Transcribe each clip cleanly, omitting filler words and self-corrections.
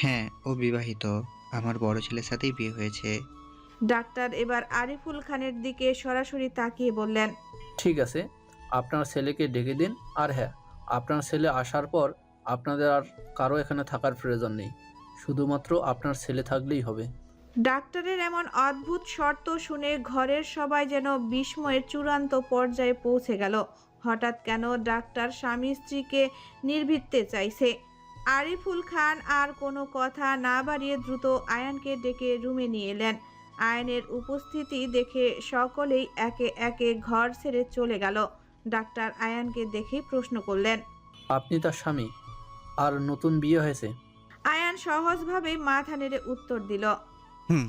হ্যাঁ, ও বিবাহিত। আমার বড় ছেলের সাথেই বিয়ে হয়েছে। ডাক্তার এবার আরিফুল খানের দিকে সরাসরি তাকিয়ে বললেন, ঠিক আছে, আপনার ছেলেকে ডেকে দিন। আর হ্যাঁ, আপনার ছেলে আসার পর আপনাদের আর কারো এখানে থাকার প্রয়োজন নেই, শুধুমাত্র আপনার ছেলে থাকলেই হবে। ডাক্তারের এমন অদ্ভুত শর্ত শুনে ঘরের সবাই যেন বিস্ময়ের চূড়ান্ত পর্যায়ে পৌঁছে গেল। হঠাৎ কেন ডাক্তার স্বামী স্ত্রীকে নির্বৃত্তে চাইছে? আরিফুল খান আর কোনো কথা না বাড়িয়ে দ্রুত আয়ানকে ডেকে রুমে নিয়ে এলেন। আয়ানের উপস্থিতি দেখে সকলেই একে একে ঘর ছেড়ে চলে গেল। ডাক্তার আয়ানকে দেখে প্রশ্ন করলেন। আপনি তার স্বামী? আর নতুন বিয়ে হয়েছে? আয়ান সহজভাবে মাথা নেড়ে উত্তর দিল। হুম।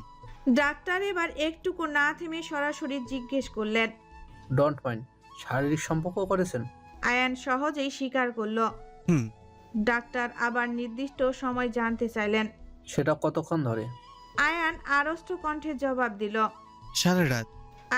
ডাক্তার এবার একটুকু না থেমে সরাসরি জিজ্ঞেস করলেন। ডোন্ট মাইন্ড, শারীরিক সম্পর্ক করেছেন? আয়ান সহজেই স্বীকার করল। হুম। ডাক্তার আবার নির্দিষ্ট সময় জানতে চাইলেন। সেটা কতক্ষণ ধরে? আয়ান আড়ষ্ট কণ্ঠে জবাব দিল। সারা রাত।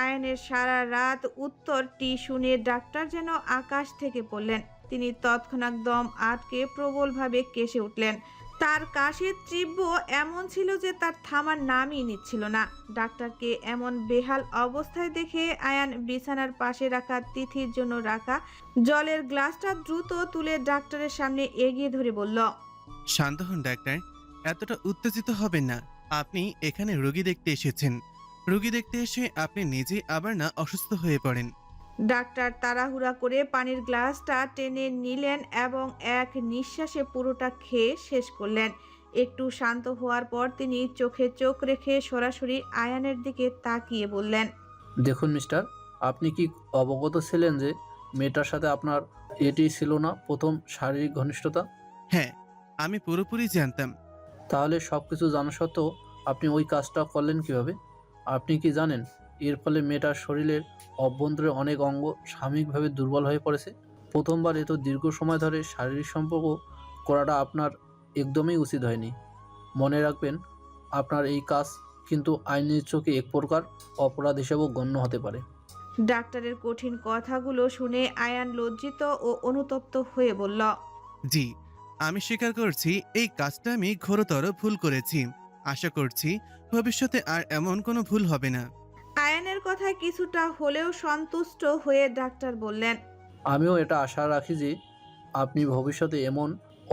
আয়ানের সারা রাত উত্তরটি শুনে ডাক্তার যেন আকাশ থেকে পড়লেন। তিনি তৎক্ষণাৎ দম আটকে প্রবলভাবে কেসে উঠলেন। তার কাশির তীব্র এমন ছিল যে তার থামার নামই নিচ্ছিল না। ডাক্তারকে এমন বেহাল অবস্থায় দেখে আয়ান বিছানার পাশে রাখা তিথির জন্য রাখা জলের গ্লাসটা দ্রুত তুলে ডাক্তারের সামনে এগিয়ে ধরে বলল। শান্ত হন ডাক্তার, এতটা উত্তেজিত হবেন না। আপনি এখানে রোগী দেখতে এসেছেন। রোগী দেখতে এসে আপনি নিজে আবার না অসুস্থ হয়ে পড়েন। ডাক্তার তাড়াহুড়া করে পানির গ্লাসটা টেনে নিলেন এবং এক নিঃশ্বাসে পুরোটা খেয়ে শেষ করলেন। একটু শান্ত হওয়ার পর তিনি চোখে চোখ রেখে সরাসরি আয়ানের দিকে তাকিয়ে বললেন। দেখুন মিস্টার, আপনি কি অবগত ছিলেন যে মেয়েটার সাথে আপনার এটি ছিল না প্রথম শারীরিক ঘনিষ্ঠতা? হ্যাঁ, আমি পুরোপুরি জানতাম। তাহলে সব কিছু জানা সত্ত্বেও আপনি ওই কাজটা করলেন কিভাবে? আপনি কি জানেন এর ফলে মেয়েটার শরীরের অভ্যন্তরে অনেক অঙ্গ সাময়িকভাবে দুর্বল হয়ে পড়েছে? প্রথমবার এত দীর্ঘ সময় ধরে শারীরিক সম্পর্ক করাটা আপনার একদমই উচিত হয়নি। মনে রাখবেন, আপনার এই কাজ কিন্তু আইনের চোখে এক প্রকার অপরাধ হিসেবেও গণ্য হতে পারে। ডাক্তারের কঠিন কথাগুলো শুনে আয়ান লজ্জিত ও অনুতপ্ত হয়ে বলল। জি, আমি স্বীকার করছি এই কাজটা আমি ঘোরতর ভুল করেছি। আশা করছি ভবিষ্যতে আর এমন কোনো ভুল হবে না। আয়ানের কথায় কিছুটা হলেও সন্তুষ্ট হয়ে ডাক্তার বললেন। আমিও এটা আশা রাখি যে আপনি ভবিষ্যতে এমন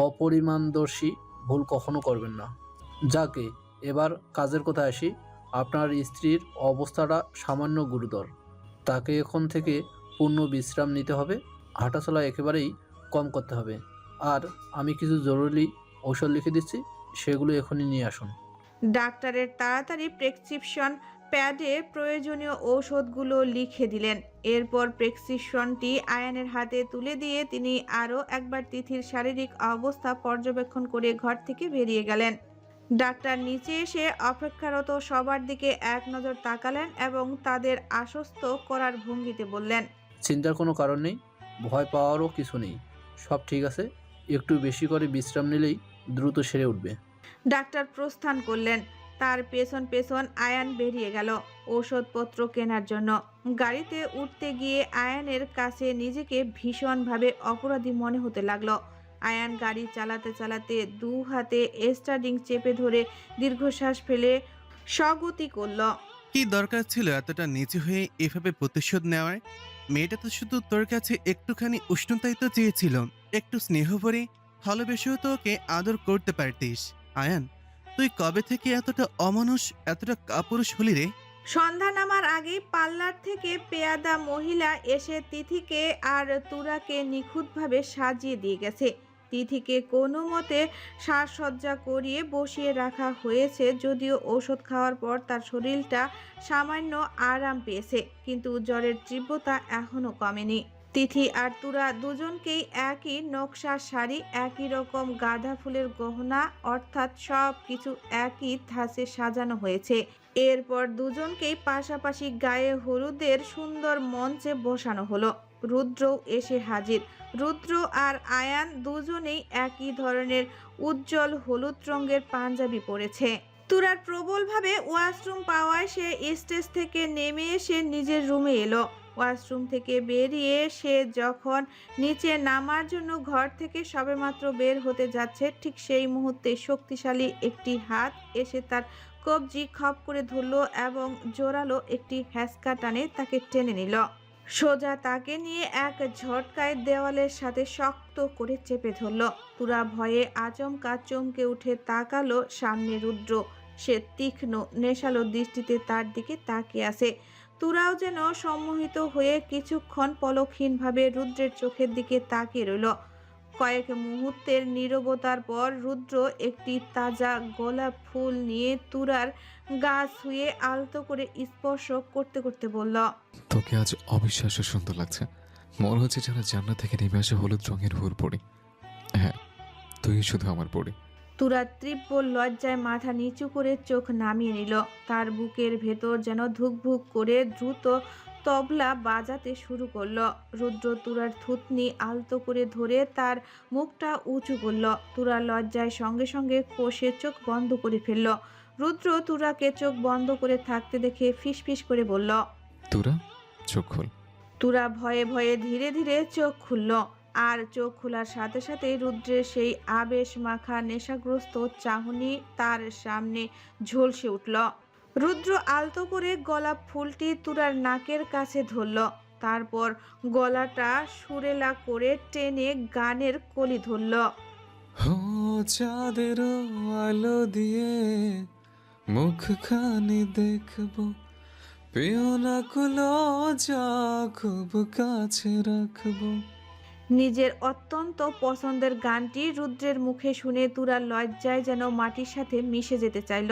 অপরিমাণদর্শী ভুল কখনো করবেন না। যাকে এবার কাজের কথায় আসি, আপনার স্ত্রীর অবস্থাটা সামান্য গুরুতর। তাকে এখন থেকে পূর্ণ বিশ্রাম নিতে হবে, হাঁটাচলা একেবারেই কম করতে হবে। আর আমি কিছু জরুরি ঔষধ লিখে দিচ্ছি, সেগুলো এখনই নিয়ে আসুন। ডাক্তারের তাড়াতাড়ি প্রেসক্রিপশন প্যাডে প্রয়োজনীয় ঔষধগুলো লিখে দিলেন। এরপর প্রেসক্রিপশনটি আয়ানের হাতে তুলে দিয়ে তিনি আরও একবার তিথির শারীরিক অবস্থা পর্যবেক্ষণ করে ঘর থেকে বেরিয়ে গেলেন। ডাক্তার নিচে এসে অপেক্ষারত সবার দিকে এক নজর তাকালেন এবং তাদের আশ্বস্ত করার ভঙ্গিতে বললেন। চিন্তার কোনো কারণ নেই, ভয় পাওয়ারও কিছু নেই। সব ঠিক আছে, একটু বেশি করে বিশ্রাম নিলেই দ্রুত সেরে উঠবে। ডাক্তার প্রস্থান করলেন। তার পেছন পেছন আয়ান বেরিয়ে গেল ঔষধপত্র কেনার জন্য। গাড়িতে উঠতে গিয়ে আয়ানের কাছে নিজেকে ভীষণভাবে অপরাধী মনে হতে লাগলো। আয়ান গাড়ি চালাতে চালাতে দু হাতে স্টার্টিং চেপে ধরে দীর্ঘশ্বাস ফেলে স্বগতি করল। কি দরকার ছিল এতটা নিচু হয়ে এভাবে প্রতিশোধ নেওয়ার? মেয়েটা তো শুধু তোর কাছে একটুখানি উষ্ণতাই তো চেয়েছিল। একটু স্নেহ ভরে ভালোবেসেও তো ওকে আদর করতে পারতিস। আয়ান, তুই কবে থেকে এতটা অমানুষ, এতটা কাপুরুষ হলি রে? সন্ধ্যা নামার আগেই পার্লার থেকে পেয়াদা মহিলা এসে তিথিকে আর তুরাকে নিখুঁতভাবে সাজিয়ে দিয়ে গেছে। তিথিকে কোনো মতে সাজসজ্জা করিয়ে বসিয়ে রাখা হয়েছে, যদিও ঔষধ খাওয়ার পর তার শরীরটা সামান্য আরাম পেয়েছে, কিন্তু জ্বরের তীব্রতা এখনো কমেনি। তিথি আর তুরা দুজনকেই একই নকশার শাড়ি, একই রকম গাঁদা ফুলের গহনা, অর্থাৎ সব কিছু একই ধাঁচে সাজানো হয়েছে। এরপর দুজনকেই পাশাপাশি গায়ে হলুদের সুন্দর মঞ্চে বসানো হলো। রুদ্রও এসে হাজির। রুদ্র আর আয়ান দুজনেই একই ধরনের উজ্জ্বল হলুদ রঙের পাঞ্জাবি পরেছে। তুরার প্রবলভাবে ওয়াশরুম পাওয়ায় সে স্টেজ থেকে নেমে এসে নিজের রুমে এলো। ওয়াশরুম থেকে বেরিয়ে সে যখন নিচে নামার জন্য ঘর থেকে সবেমাত্র বের হতে যাচ্ছে, ঠিক সেই মুহূর্তে শক্তিশালী একটি হাত এসে তার কবজি খপ করে ধরল এবং জোরালো একটি হ্যাঁচকা টানে তাকে টেনে নিল। সোজা তাকে নিয়ে এক ঝটকায় দেওয়ালের সাথে শক্ত করে চেপে ধরল। তুরা ভয়ে আচমকা চমকে উঠে তাকালো সামনে রুদ্র। সে তীক্ষ্ণ নেশালো দৃষ্টিতে তার দিকে তাকিয়ে আছে। তুরাও যেন সম্মোহিত হয়ে কিছুক্ষণ পলকহীনভাবে রুদ্রের চোখের দিকে তাকিয়ে রইল। কয়েক মুহূর্তের নীরবতার পর রুদ্র একটি তাজা গোলাপ ফুল নিয়ে তুরার গা ছুঁয়ে আলতো করে স্পর্শ করতে করতে বলল, তোকে আজ অবিশ্বাস্য সুন্দর লাগছে। মনে হচ্ছে যেন জান্নাত থেকে নেমে আসে হলুদ রঙের হুর পড়ি। হ্যাঁ, তুই শুধু আমার পড়ি। তুরা তীব্র লজ্জায় মাথা নিচু করে চোখ নামিয়ে নিল। তার বুকের ভেতর যেন ধুকভুক করে দ্রুত তবলা বাজাতে শুরু করলো। রুদ্র তুরার থুতনি আলতো করে ধরে তার মুখটা উঁচু করল। তুরা লজ্জায় সঙ্গে সঙ্গে কষে চোখ বন্ধ করে ফেলল। রুদ্র তুরাকে চোখ বন্ধ করে থাকতে দেখে ফিসফিস করে বলল, তোরা চোখ খোল। তুরা ভয়ে ভয়ে ধীরে ধীরে চোখ খুলল। আর চোখ খোলার সাথে সাথে রুদ্রের সেই আবেশ মাখা নেশাগ্রস্ত চাহনি তার সামনে ঝলসে উঠল। রুদ্র আলতো করে গোলাপ ফুলটি তুরার নাকের কাছে ধরল। তারপর গলাটা সুরেলা করে টেনে গানের কলি ধরল। হো চাঁদের আলো দিয়ে মুখখানি দেখবো, পেও না কুলো যা খুব কাছে রাখবো। নিজের অত্যন্ত পছন্দের গানটি রুদ্রের মুখে শুনে তুরা লজ্জায় যেন মাটির সাথে মিশে যেতে চাইল।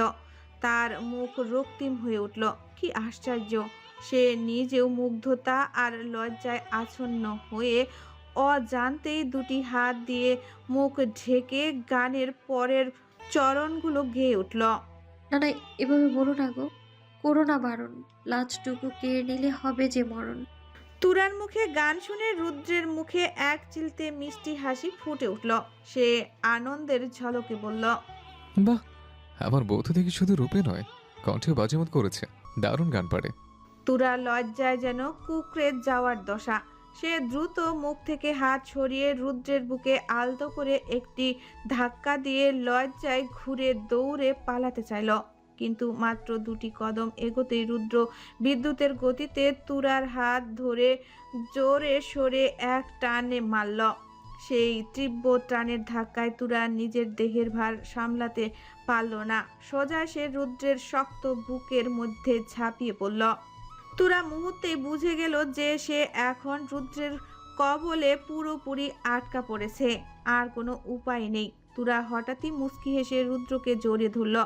তার মুখ রক্তিম হয়ে উঠল। কি আশ্চর্য! সে নিজেও মুগ্ধতা আর লজ্জায় আচ্ছন্ন হয়ে অজান্তেই দুটি হাত দিয়ে মুখ ঢেকে গানের পরের চরণগুলো গেয়ে উঠল। না না, এভাবে বলো না গো, করো না বারণ। লাজটুকু কেড়ে নিলে হবে যে মরণ। তুরার মুখে গান শুনে রুদ্রের মুখে এক চিলতে মিষ্টি হাসি ফুটে উঠল। সে আনন্দের ঝলকে বলল, বাহ, আমার বউ তো দেখি শুধু রূপে নয়, কণ্ঠেও বাজিমত করেছে। দারুণ গান পারে। তুরা লজ্জায় যেন কুকড়ে যাওয়ার দশা। সে দ্রুত মুখ থেকে হাত সরিয়ে রুদ্রের বুকে আলতো করে একটি ধাক্কা দিয়ে লজ্জায় ঘুরে দৌড়ে পালাতে চাইল। কিন্তু মাত্র দুটি কদম এগোতেই রুদ্র বিদ্যুতের গতিতে তুরার হাত ধরে জোরে সরে এক টানে মারল। সেই তীব্র টানের ধাক্কায় তুরা নিজের দেহের ভার সামলাতে পারল না। সোজা সে রুদ্রের শক্ত বুকের মধ্যে ঝাঁপিয়ে পড়ল। তুরা মুহূর্তেই বুঝে গেল যে সে এখন রুদ্রের কবলে পুরোপুরি আটকা পড়েছে। আর কোনো উপায় নেই। তুরা হঠাৎই মুচকি হেসে রুদ্রকে জড়িয়ে ধরল।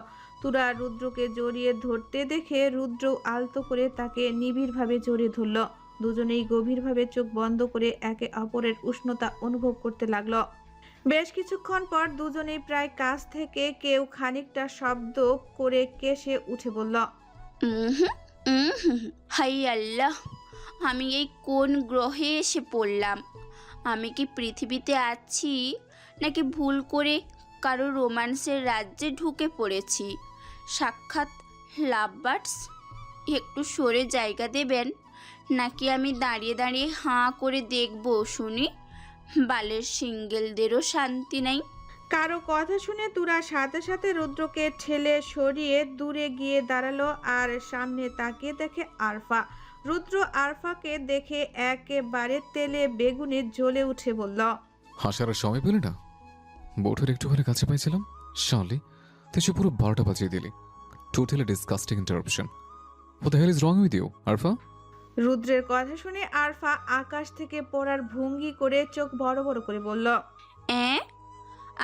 তুরা রুদ্রকে জড়িয়ে ধরতে দেখে রুদ্র আলতো করে তাকে নিবিড়ভাবে জড়িয়ে ধরল। দুজনেই গভীরভাবে চোখ বন্ধ করে একে অপরের উষ্ণতা অনুভব করতে লাগলো। বেশ কিছুক্ষণ পর দুজনেই প্রায় কাছ থেকে কেউ খানিকটা শব্দ করে কেশে উঠে বলল, হাই আল্লাহ, আমি এই কোন গ্রহে এসে পড়লাম? আমি কি পৃথিবীতে আছি নাকি ভুল করে কারো রোম্যান্সের রাজ্যে ঢুকে পড়েছি? সাক্ষাৎ লাভবার্ডস। একটু সরে জায়গা দেবেন নাকি আমি দাঁড়িয়ে দাঁড়িয়ে হাঁ করে দেখব শুনি? বালের সিঙ্গেলদেরও শান্তি নাই। কারো কথা শুনে তুরা সাথে সাথে রুদ্রকে ঠেলে সরিয়ে দূরে গিয়ে দাঁড়ালো আর সামনে তাকিয়ে দেখে আরফা। রুদ্র আরফাকে দেখে একেবারে তেলে বেগুনে জ্বলে উঠে বলল, হাসার সময় পেলে না? বউঠের একটুখানি কাছে পাইছিলাম, শালি তুই পুরো 12টা বাজিয়ে দিলি। Totally disgusting interruption. What the hell is wrong with you Arfa? রুদ্রের কথা শুনে আরফা আকাশ থেকে পড়ার ভঙ্গি করে চোখ বড় বড় করে বলল,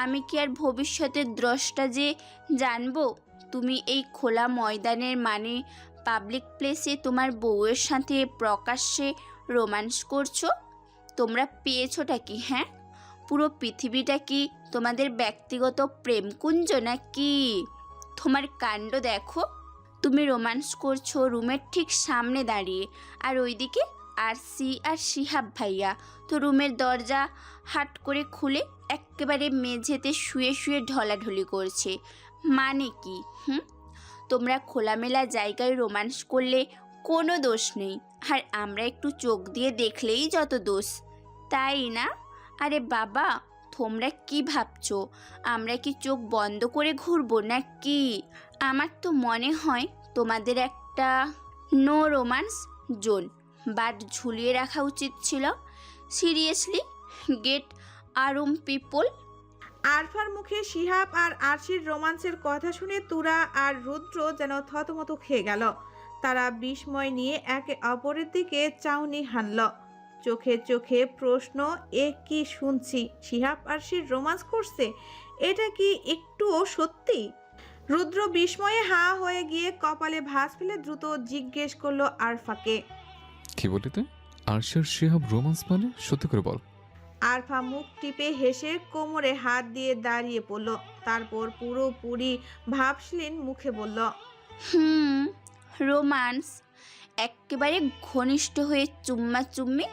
আমি কি আর ভবিষ্যতের দ্রষ্টা যে জানবো তুমি এই খোলা ময়দানের মানে পাবলিক প্লেসে তোমার বউয়ের সাথে প্রকাশ্যে রোম্যান্স করছো? তোমরা পেয়েছোটা কি? হ্যাঁ, পুরো পৃথিবীটা কি তোমাদের ব্যক্তিগত প্রেমকুঞ্জ নাকি? তোমার কাণ্ড দেখো, তুমি রোম্যান্স করছো রুমের ঠিক সামনে দাঁড়িয়ে, আর ওইদিকে আরসি আর শিহাব ভাইয়া তো রুমের দরজা হাট করে খুলে একেবারে মেঝেতে শুয়ে শুয়ে ঢলাঢলি করছে। মানে কি? তোমরা খোলামেলা জায়গায় রোম্যান্স করলে কোনো দোষ নেই, আর আমরা একটু চোখ দিয়ে দেখলেই যত দোষ, তাই না? আরে বাবা, তোমরা কি ভাবছো আমরা কি চোখ বন্ধ করে ঘুরবো নাকি? আমার তো মনে হয় তোমাদের একটা নো রোমান্স জোন বাট ঝুলিয়ে রাখা উচিত ছিল। Seriously, get a room people. আরফার মুখে শিহাব আর আরশির রোমান্সের কথা শুনে তুরা আর রুদ্র যেন থতমত খেয়ে গেল। তারা বিস্ময় নিয়ে একে অপরের দিকে চাউনি হানল। চোখে চোখে প্রশ্ন, এ কি শুনছি? শিহাব আরশির রোমান্স করছে? এটা কি একটুও সত্যি? রুদ্র বিস্ময়ে হাঁ হয়ে গিয়ে কপালে ভাঁজ ফেলে দ্রুত জিজ্ঞেস করলো আরফাকে। কি বলি তুই? আরশার শিহাব রোমান্স মানে? সত্যি করে বল। আরফা মুখ টিপে হেসে কোমরে হাত দিয়ে দাঁড়িয়ে পড়ল। তারপর পুরোপুরি ভাবসলীন মুখে বলল, রোমান্স। একেবারে ঘনিষ্ঠ হয়ে চুম্মি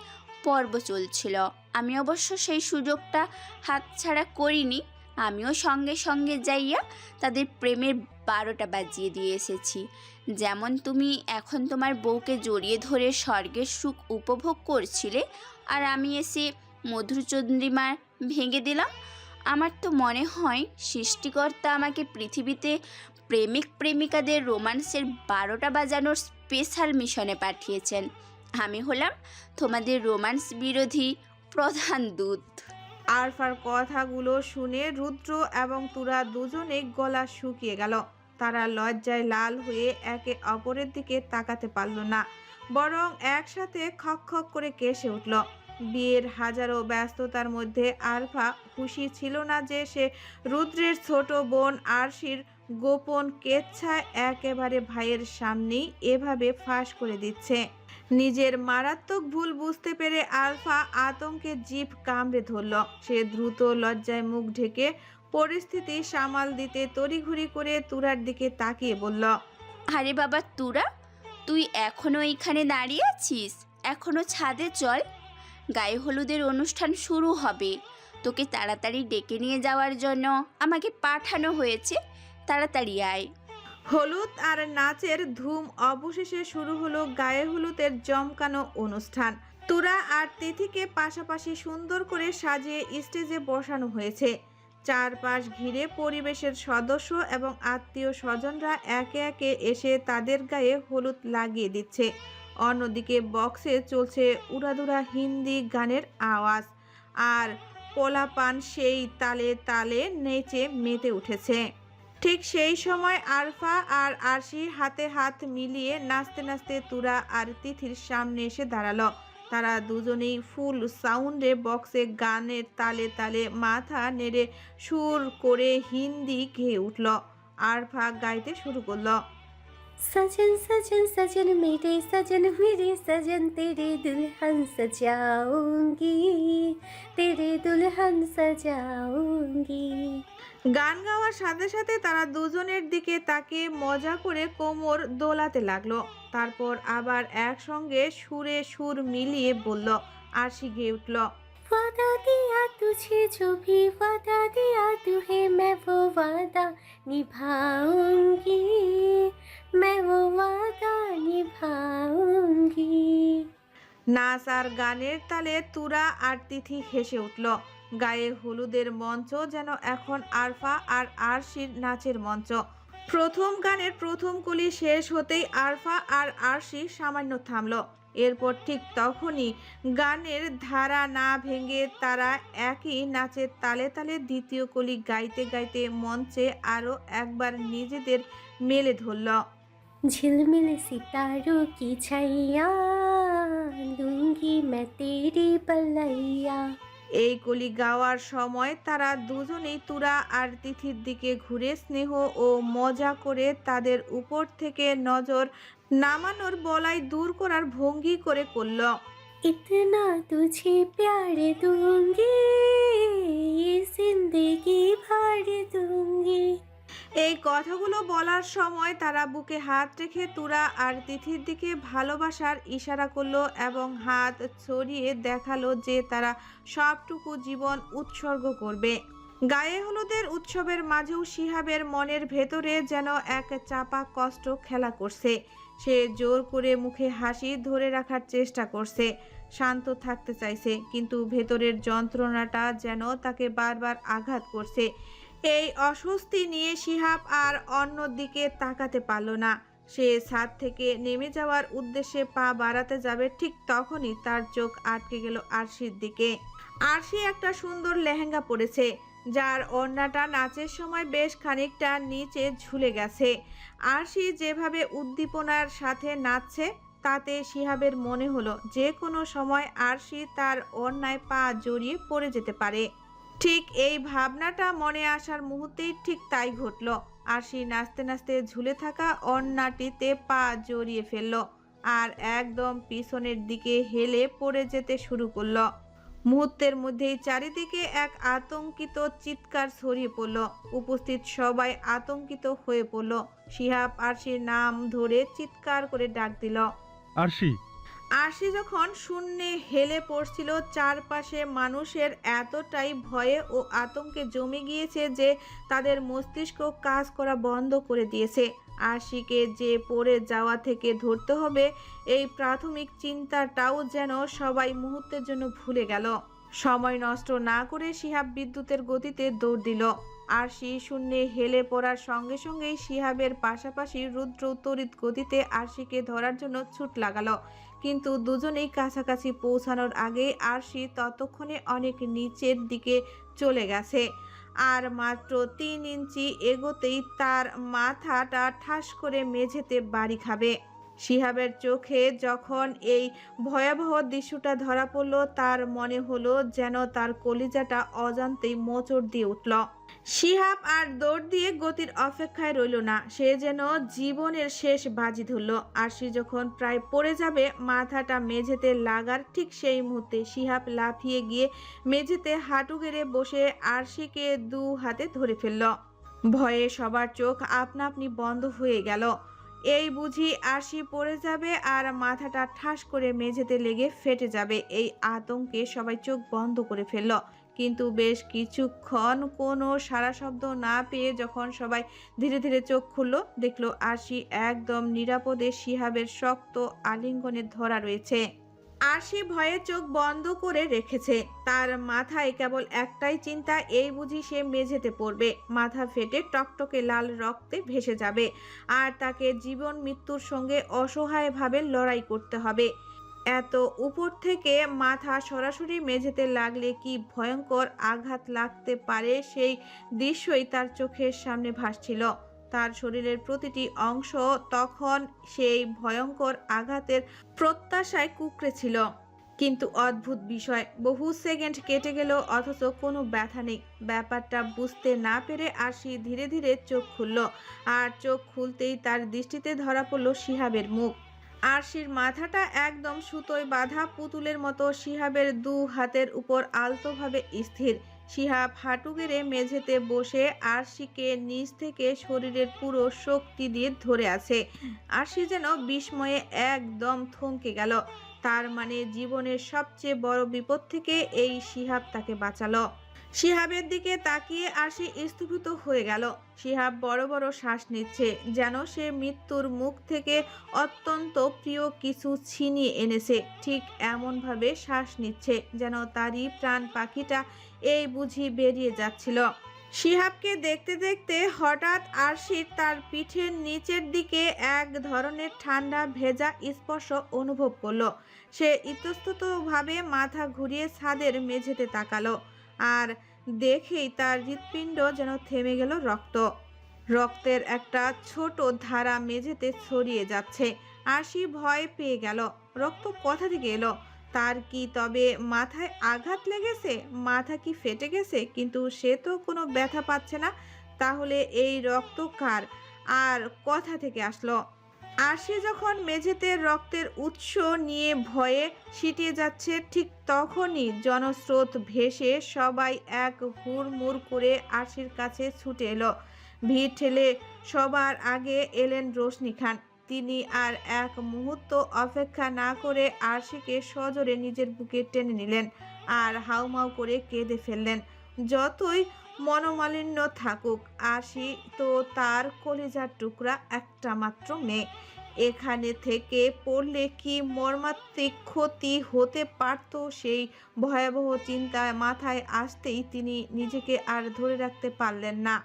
পর্ব চলছিল। আমি অবশ্য সেই সুযোগটা হাতছাড়া করিনি। আমিও সঙ্গে সঙ্গে যাইয়া তাদের প্রেমের 12টা বাজিয়ে দিয়ে এসেছি। যেমন তুমি এখন তোমার বউকে জড়িয়ে ধরে স্বর্গের সুখ উপভোগ করছিলে, আর আমি এসে মধুচন্দ্রিমা ভেঙে দিলাম। আমার তো মনে হয় সৃষ্টিকর্তা আমাকে পৃথিবীতে প্রেমিক প্রেমিকাদের রোমান্সের 12টা বাজানোর স্পেশাল মিশনে পাঠিয়েছেন। আমি হলাম তোমাদের রোমান্স বিরোধী প্রধান দূত। আরফার কথাগুলো শুনে রুদ্র এবং তুরা দুজনে গলা শুকিয়ে গেল। তারা লজ্জায় লাল হয়ে একে অপরের দিকে তাকাতে পারল না, বরং একসাথে খক খক করে কেসে উঠল। বিয়ের হাজারো ব্যস্ততার মধ্যে আরফা খুশি ছিল না যে সে রুদ্রের ছোট বোন আরশির গোপন কেচ্ছা একেবারে ভাইয়ের সামনেই এভাবে ফাঁস করে দিচ্ছে। নিজের মারাত্মক ভুল বুঝতে পেরে আলফা আতঙ্কে জিভ কামড়ে ধরল। সে দ্রুত লজ্জায় মুখ ঢেকে পরিস্থিতি সামাল দিতে তড়িঘড়ি করে তুরার দিকে তাকিয়ে বলল, আরে বাবা তুরা, তুই এখনো এইখানে দাঁড়িয়ে আছিস? এখনো ছাদে চল, গায়ে হলুদের অনুষ্ঠান শুরু হবে। তোকে তাড়াতাড়ি ডেকে নিয়ে যাওয়ার জন্য আমাকে পাঠানো হয়েছে, তাড়াতাড়ি আয়। হলুদ আর নাচের ধুম অবশেষে শুরু হলো গায়ে হলুদের জমকানো অনুষ্ঠান। তুরা আর তিথিকে পাশাপাশি সুন্দর করে সাজিয়ে স্টেজে বসানো হয়েছে। চারপাশ ঘিরে পরিবেশের সদস্য এবং আত্মীয় স্বজনরা একে একে এসে তাদের গায়ে হলুদ লাগিয়ে দিচ্ছে। অন্যদিকে বক্সে চলছে উড়াদুরা হিন্দি গানের আওয়াজ, আর পোলাপান সেই তালে তালে নেচে মেতে উঠেছে। ঠিক সেই সময় আরফা আর আরশি হাতে হাত মিলিয়ে নাচতে নাচতে তুরা আর তিথির সামনে এসে দাঁড়ালো। তারা দুজনেই ফুল সাউন্ডে বক্সে গানের তালে তালে মাথা নেড়ে সুর করে হিন্দি গেয়ে উঠল। আরফা গাইতে শুরু করলো, सजन सजन सजन मेरे सजन तेरे दुल्हन सजाऊंगी, तेरे दुल्हन सजाऊंगी। গান গাওয়ার সাথে সাথে তারা দুজনের দিকে তাকিয়ে মজা করে কোমর দোলাতে লাগলো। তারপর আবার একসঙ্গে সুরে সুর মিলিয়ে বলল, আরশি গেয়ে উঠল, वादा दिया तुझे जो भी वादा दिया तुझे मैं वो वादा निभाऊंगी, मैं वो वादा निभाऊंगी। নাচ আর গানের তালে তুরা আর তিথি হেসে উঠল। গায়ে হলুদের মঞ্চ যেন এখন আরফা আর আরশির নাচের মঞ্চ। প্রথম গানের প্রথম কলি শেষ হতেই আরফা আর আরশি সামান্য থামল। এরপর ঠিক তখনই গানের ধারা না ভেঙে তারা একই নাচের তালে তালে দ্বিতীয় কলি গাইতে গাইতে মঞ্চে আরও একবার নিজেদের মেলে ধরল। झिलमिल सितारों की छैया लूंगी मैं तेरी बलैया। এই কলি গাওয়ার সময় তারা দুজনেই তুরা আর তিথির দিকে ঘুরে স্নেহ ও মজা করে তাদের উপর থেকে নজর নামানোর বলাই দূর করার ভঙ্গি করে করল। इतना तुझे प्यार दूंगी, ये जिंदगी भर दूंगी। এই কথাগুলো বলার সময় তারা বুকে হাত রেখে তুরা আর তিথির দিকে ভালোবাসার ইশারা করলো এবং হাত ছড়িয়ে দেখালো যে তারা সবটুকু জীবন উৎসর্গ করবে। গায়ে হলুদের উৎসবের মাঝেও শিহাবের মনের ভেতরে যেন এক চাপা কষ্ট খেলা করছে। সে জোর করে মুখে হাসি ধরে রাখার চেষ্টা করছে, শান্ত থাকতে চাইছে, কিন্তু ভেতরের যন্ত্রণাটা যেন তাকে বারবার আঘাত করছে। এই অস্বস্তি নিয়ে শিহাব আর অন্য দিকে তাকাতে পারল না। সে ছাদ থেকে নেমে যাওয়ার উদ্দেশ্যে পা বাড়াতে যাবে, ঠিক তখনই তার চোখ আটকে গেল আরশির দিকে। আরশি একটা সুন্দর লেহেঙ্গা পরেছে, যার ওড়নাটা নাচের সময় বেশ খানিকটা নিচে ঝুলে গেছে। আরশি যেভাবে উদ্দীপনার সাথে নাচছে তাতে শিহাবের মনে হলো যে কোনো সময় আরশি তার ওড়নায় পা জড়িয়ে পড়ে যেতে পারে। ঠিক এই ভাবনাটা মনে আসার মুহূর্তেই ঠিক তাই ঘটল। আরশি নাচতে নাচতে ঝুলে থাকা ওড়নাটিতে পা জড়িয়ে ফেলল আর একদম পিছনের দিকে হেলে পড়ে যেতে শুরু করলো। মুহূর্তের মধ্যেই চারিদিকে এক আতঙ্কিত চিৎকার ছড়িয়ে পড়ল। উপস্থিত সবাই আতঙ্কিত হয়ে পড়ল। শিহাব আরশির নাম ধরে চিৎকার করে ডাক দিল। আরশি! আরশি যখন শূন্যে হেলে পড়ছিল, চারপাশে মানুষের এতটাই ভয়ে ও আতঙ্কে জমে গিয়েছে যে তাদের মস্তিষ্ক কাজ করা বন্ধ করে দিয়েছে। আরশিকে যে পড়ে যাওয়া থেকে ধরতে হবে, এই প্রাথমিক চিন্তাটাও যেন সবাই মুহূর্তের জন্য ভুলে গেল। সময় নষ্ট না করে শিহাব বিদ্যুতের গতিতে দৌড় দিল। আরশি শূন্যে হেলে পড়ার সঙ্গে সঙ্গেই শিহাবের পাশাপাশি রুদ্র তড়িৎ গতিতে আরশিকে ধরার জন্য ছুট লাগালো, কিন্তু দুজনেই কাছাকাছি পৌঁছানোর আগেই আরশি ততক্ষণে অনেক নিচের দিকে চলে গেছে। আর মাত্র 3 ইঞ্চি এগোতেই তার মাথাটা ঠাস করে মেঝেতে বাড়ি খাবে। শিহাবের চোখে যখন এই ভয়াবহ দৃশ্যটা ধরা পড়ল, তার মনে হলো যেন তার কলিজাটা অজান্তেই মোচড় দিয়ে উঠল। শিহাব আর দৌড় দিয়ে গতির অপেক্ষায় রইল না, সে যেন জীবনের শেষ বাজি ধরল। আরশি যখন প্রায় পড়ে যাবে, মাথাটা মেঝেতে লাগার ঠিক সেই মুহূর্তে শিহাব লাফিয়ে গিয়ে মেঝেতে হাঁটু গেড়ে বসে আরশিকে 2 হাতে ধরে ফেলল। ভয়ে সবার চোখ আপনা আপনি বন্ধ হয়ে গেল। এই বুঝি আরশি পড়ে যাবে আর মাথাটা ঠাস করে মেঝেতে লেগে ফেটে যাবে, এই আতঙ্কে সবাই চোখ বন্ধ করে ফেলল। কিন্তু বেশ কিছুক্ষণ কোনো সাড়া শব্দ না পেয়ে যখন সবাই ধীরে ধীরে চোখ খুলল, দেখলো আরশি একদম নিরাপদে শিহাবের শক্ত আলিঙ্গনে ধরা রয়েছে। আরশি ভয়ে চোখ বন্ধ করে রেখেছে। তার মাথায় কেবল একটাই চিন্তা, এই বুঝি সে মেঝেতে পড়বে, মাথা ফেটে টকটকে লাল রক্তে ভেসে যাবে আর তাকে জীবন মৃত্যুর সঙ্গে অসহায়ভাবে লড়াই করতে হবে। এত উপর থেকে মাথা সরাসরি মেঝেতে লাগলে কি ভয়ঙ্কর আঘাত লাগতে পারে, সেই দৃশ্যই তার চোখের সামনে ভাসছিল। তার শরীরের প্রতিটি অংশ তখন সেই ভয়ঙ্কর আঘাতের প্রত্যাশায় কুঁকড়ে ছিল। কিন্তু অদ্ভুত বিষয়, বহু সেকেন্ড কেটে গেল অথচ কোনো ব্যথা নেই। ব্যাপারটা বুঝতে না পেরে আরশি ধীরে ধীরে চোখ খুলল, আর চোখ খুলতেই তার দৃষ্টিতে ধরা পড়ল শিহাবের মুখ। আরশির মাথাটা একদম সুতোয় বাঁধা পুতুলের মতো শিহাবের 2 হাতের উপর আলতোভাবে স্থির। শিহাব হাঁটু গেড়ে মেঝেতে বসে আরশিকে নিচ থেকে শরীরের পুরো শক্তি দিয়ে ধরে আছে। আরশি যেন বিস্ময়ে একদম থমকে গেল। তার মানে জীবনের সবচেয়ে বড় বিপদ থেকে এই শিহাব তাকে বাঁচালো। শিহাবের দিকে তাকিয়ে আরশি স্তম্ভিত হয়ে গেল। শিহাব বড় বড় শ্বাস নিচ্ছে, যেন সে মৃত্যুর মুখ থেকে অত্যন্ত প্রিয় কিছু ছিনিয়ে এনেছে। ঠিক এমনভাবে শ্বাস নিচ্ছে যেন তারই প্রাণ পাখিটা এই বুঝি বেরিয়ে যাচ্ছিল। শিহাবকে দেখতে দেখতে হঠাৎ আরশির তার পিঠের নিচের দিকে এক ধরনের ঠান্ডা ভেজা স্পর্শ অনুভব করলো। সে ইতস্ততভাবে মাথা ঘুরিয়ে ছাদের মেঝেতে তাকালো, আর দেখেই তার হৃৎপিণ্ড যেন থেমে গেল। রক্তের একটা ছোট ধারা মেঝেতে ছড়িয়ে যাচ্ছে। আরশি ভয় পেয়ে গেল। রক্ত কোথা থেকে এলো? তার কি তবে মাথায় আঘাত লেগেছে? মাথা কি ফেটে গেছে? কিন্তু সে তো কোনো ব্যথা পাচ্ছে না। তাহলে এই রক্ত কার আর কোথা থেকে আসলো? আরশি যখন মেঝেতে রক্তের উৎস নিয়ে ভয়ে ছিটিয়ে যাচ্ছে, ঠিক তখনই জনস্রোত ভেসে সবাই এক হুড়মুড় করে আরশির কাছে ছুটে এলো। ভিড় ঠেলে সবার আগে এলেন রোশনি খান। তিনি আর এক মুহূর্ত অপেক্ষা না করে আরশিকে সজোরে নিজের বুকে টেনে নিলেন আর হাউমাউ করে কেঁদে ফেললেন। যতই মনোমালিন্য থাকুক, আরশি তো তার কলিজার টুকরা একটা মাত্র মেয়ে। এখানে থেকে পড়লে কি মর্মান্তিক ক্ষতি হতে পারত সেই ভয়াবহ চিন্তা মাথায় আসতেই তিনি নিজেকে আর ধরে রাখতে পারলেন না।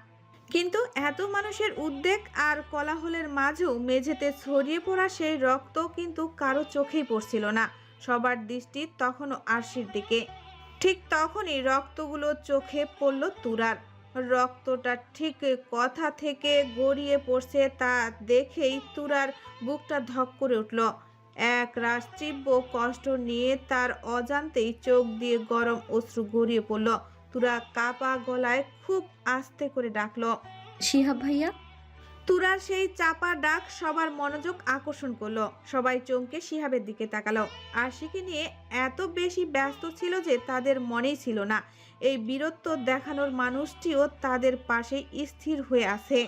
কিন্তু এত মানুষের উদ্বেগ আর কোলাহলের মাঝেও মেঝেতে ছড়িয়ে পড়া সেই রক্ত কিন্তু কারো চোখেই পড়ছিল না। সবার দৃষ্টি তখনও আরশির দিকে। ঠিক তখনই রক্তগুলো চোখে পড়ল তুরার। রক্তটা ঠিক কথা থেকে গড়িয়ে পড়ছে তা দেখেই তুরার বুকটা ধক করে উঠল। এক রাশ তীব্র কষ্ট নিয়ে তার অজান্তেই চোখ দিয়ে গরম অশ্রু গড়িয়ে পড়ল। তুরা কাপা গলায় খুব আস্তে করে ডাকলো, শিহাব ভাইয়া। তুরার সেই চাপা ডাক সবার মনোযোগ আকর্ষণ করলো। সবাই চমকে শিহাবের দিকে তাকালো। আরশিকে নিয়ে এত বেশি ব্যস্ত ছিল যে তাদের মনেই ছিল না এই বীরত্ব দেখানোর মানুষটিও তাদের পাশেই স্থির হয়ে আছে।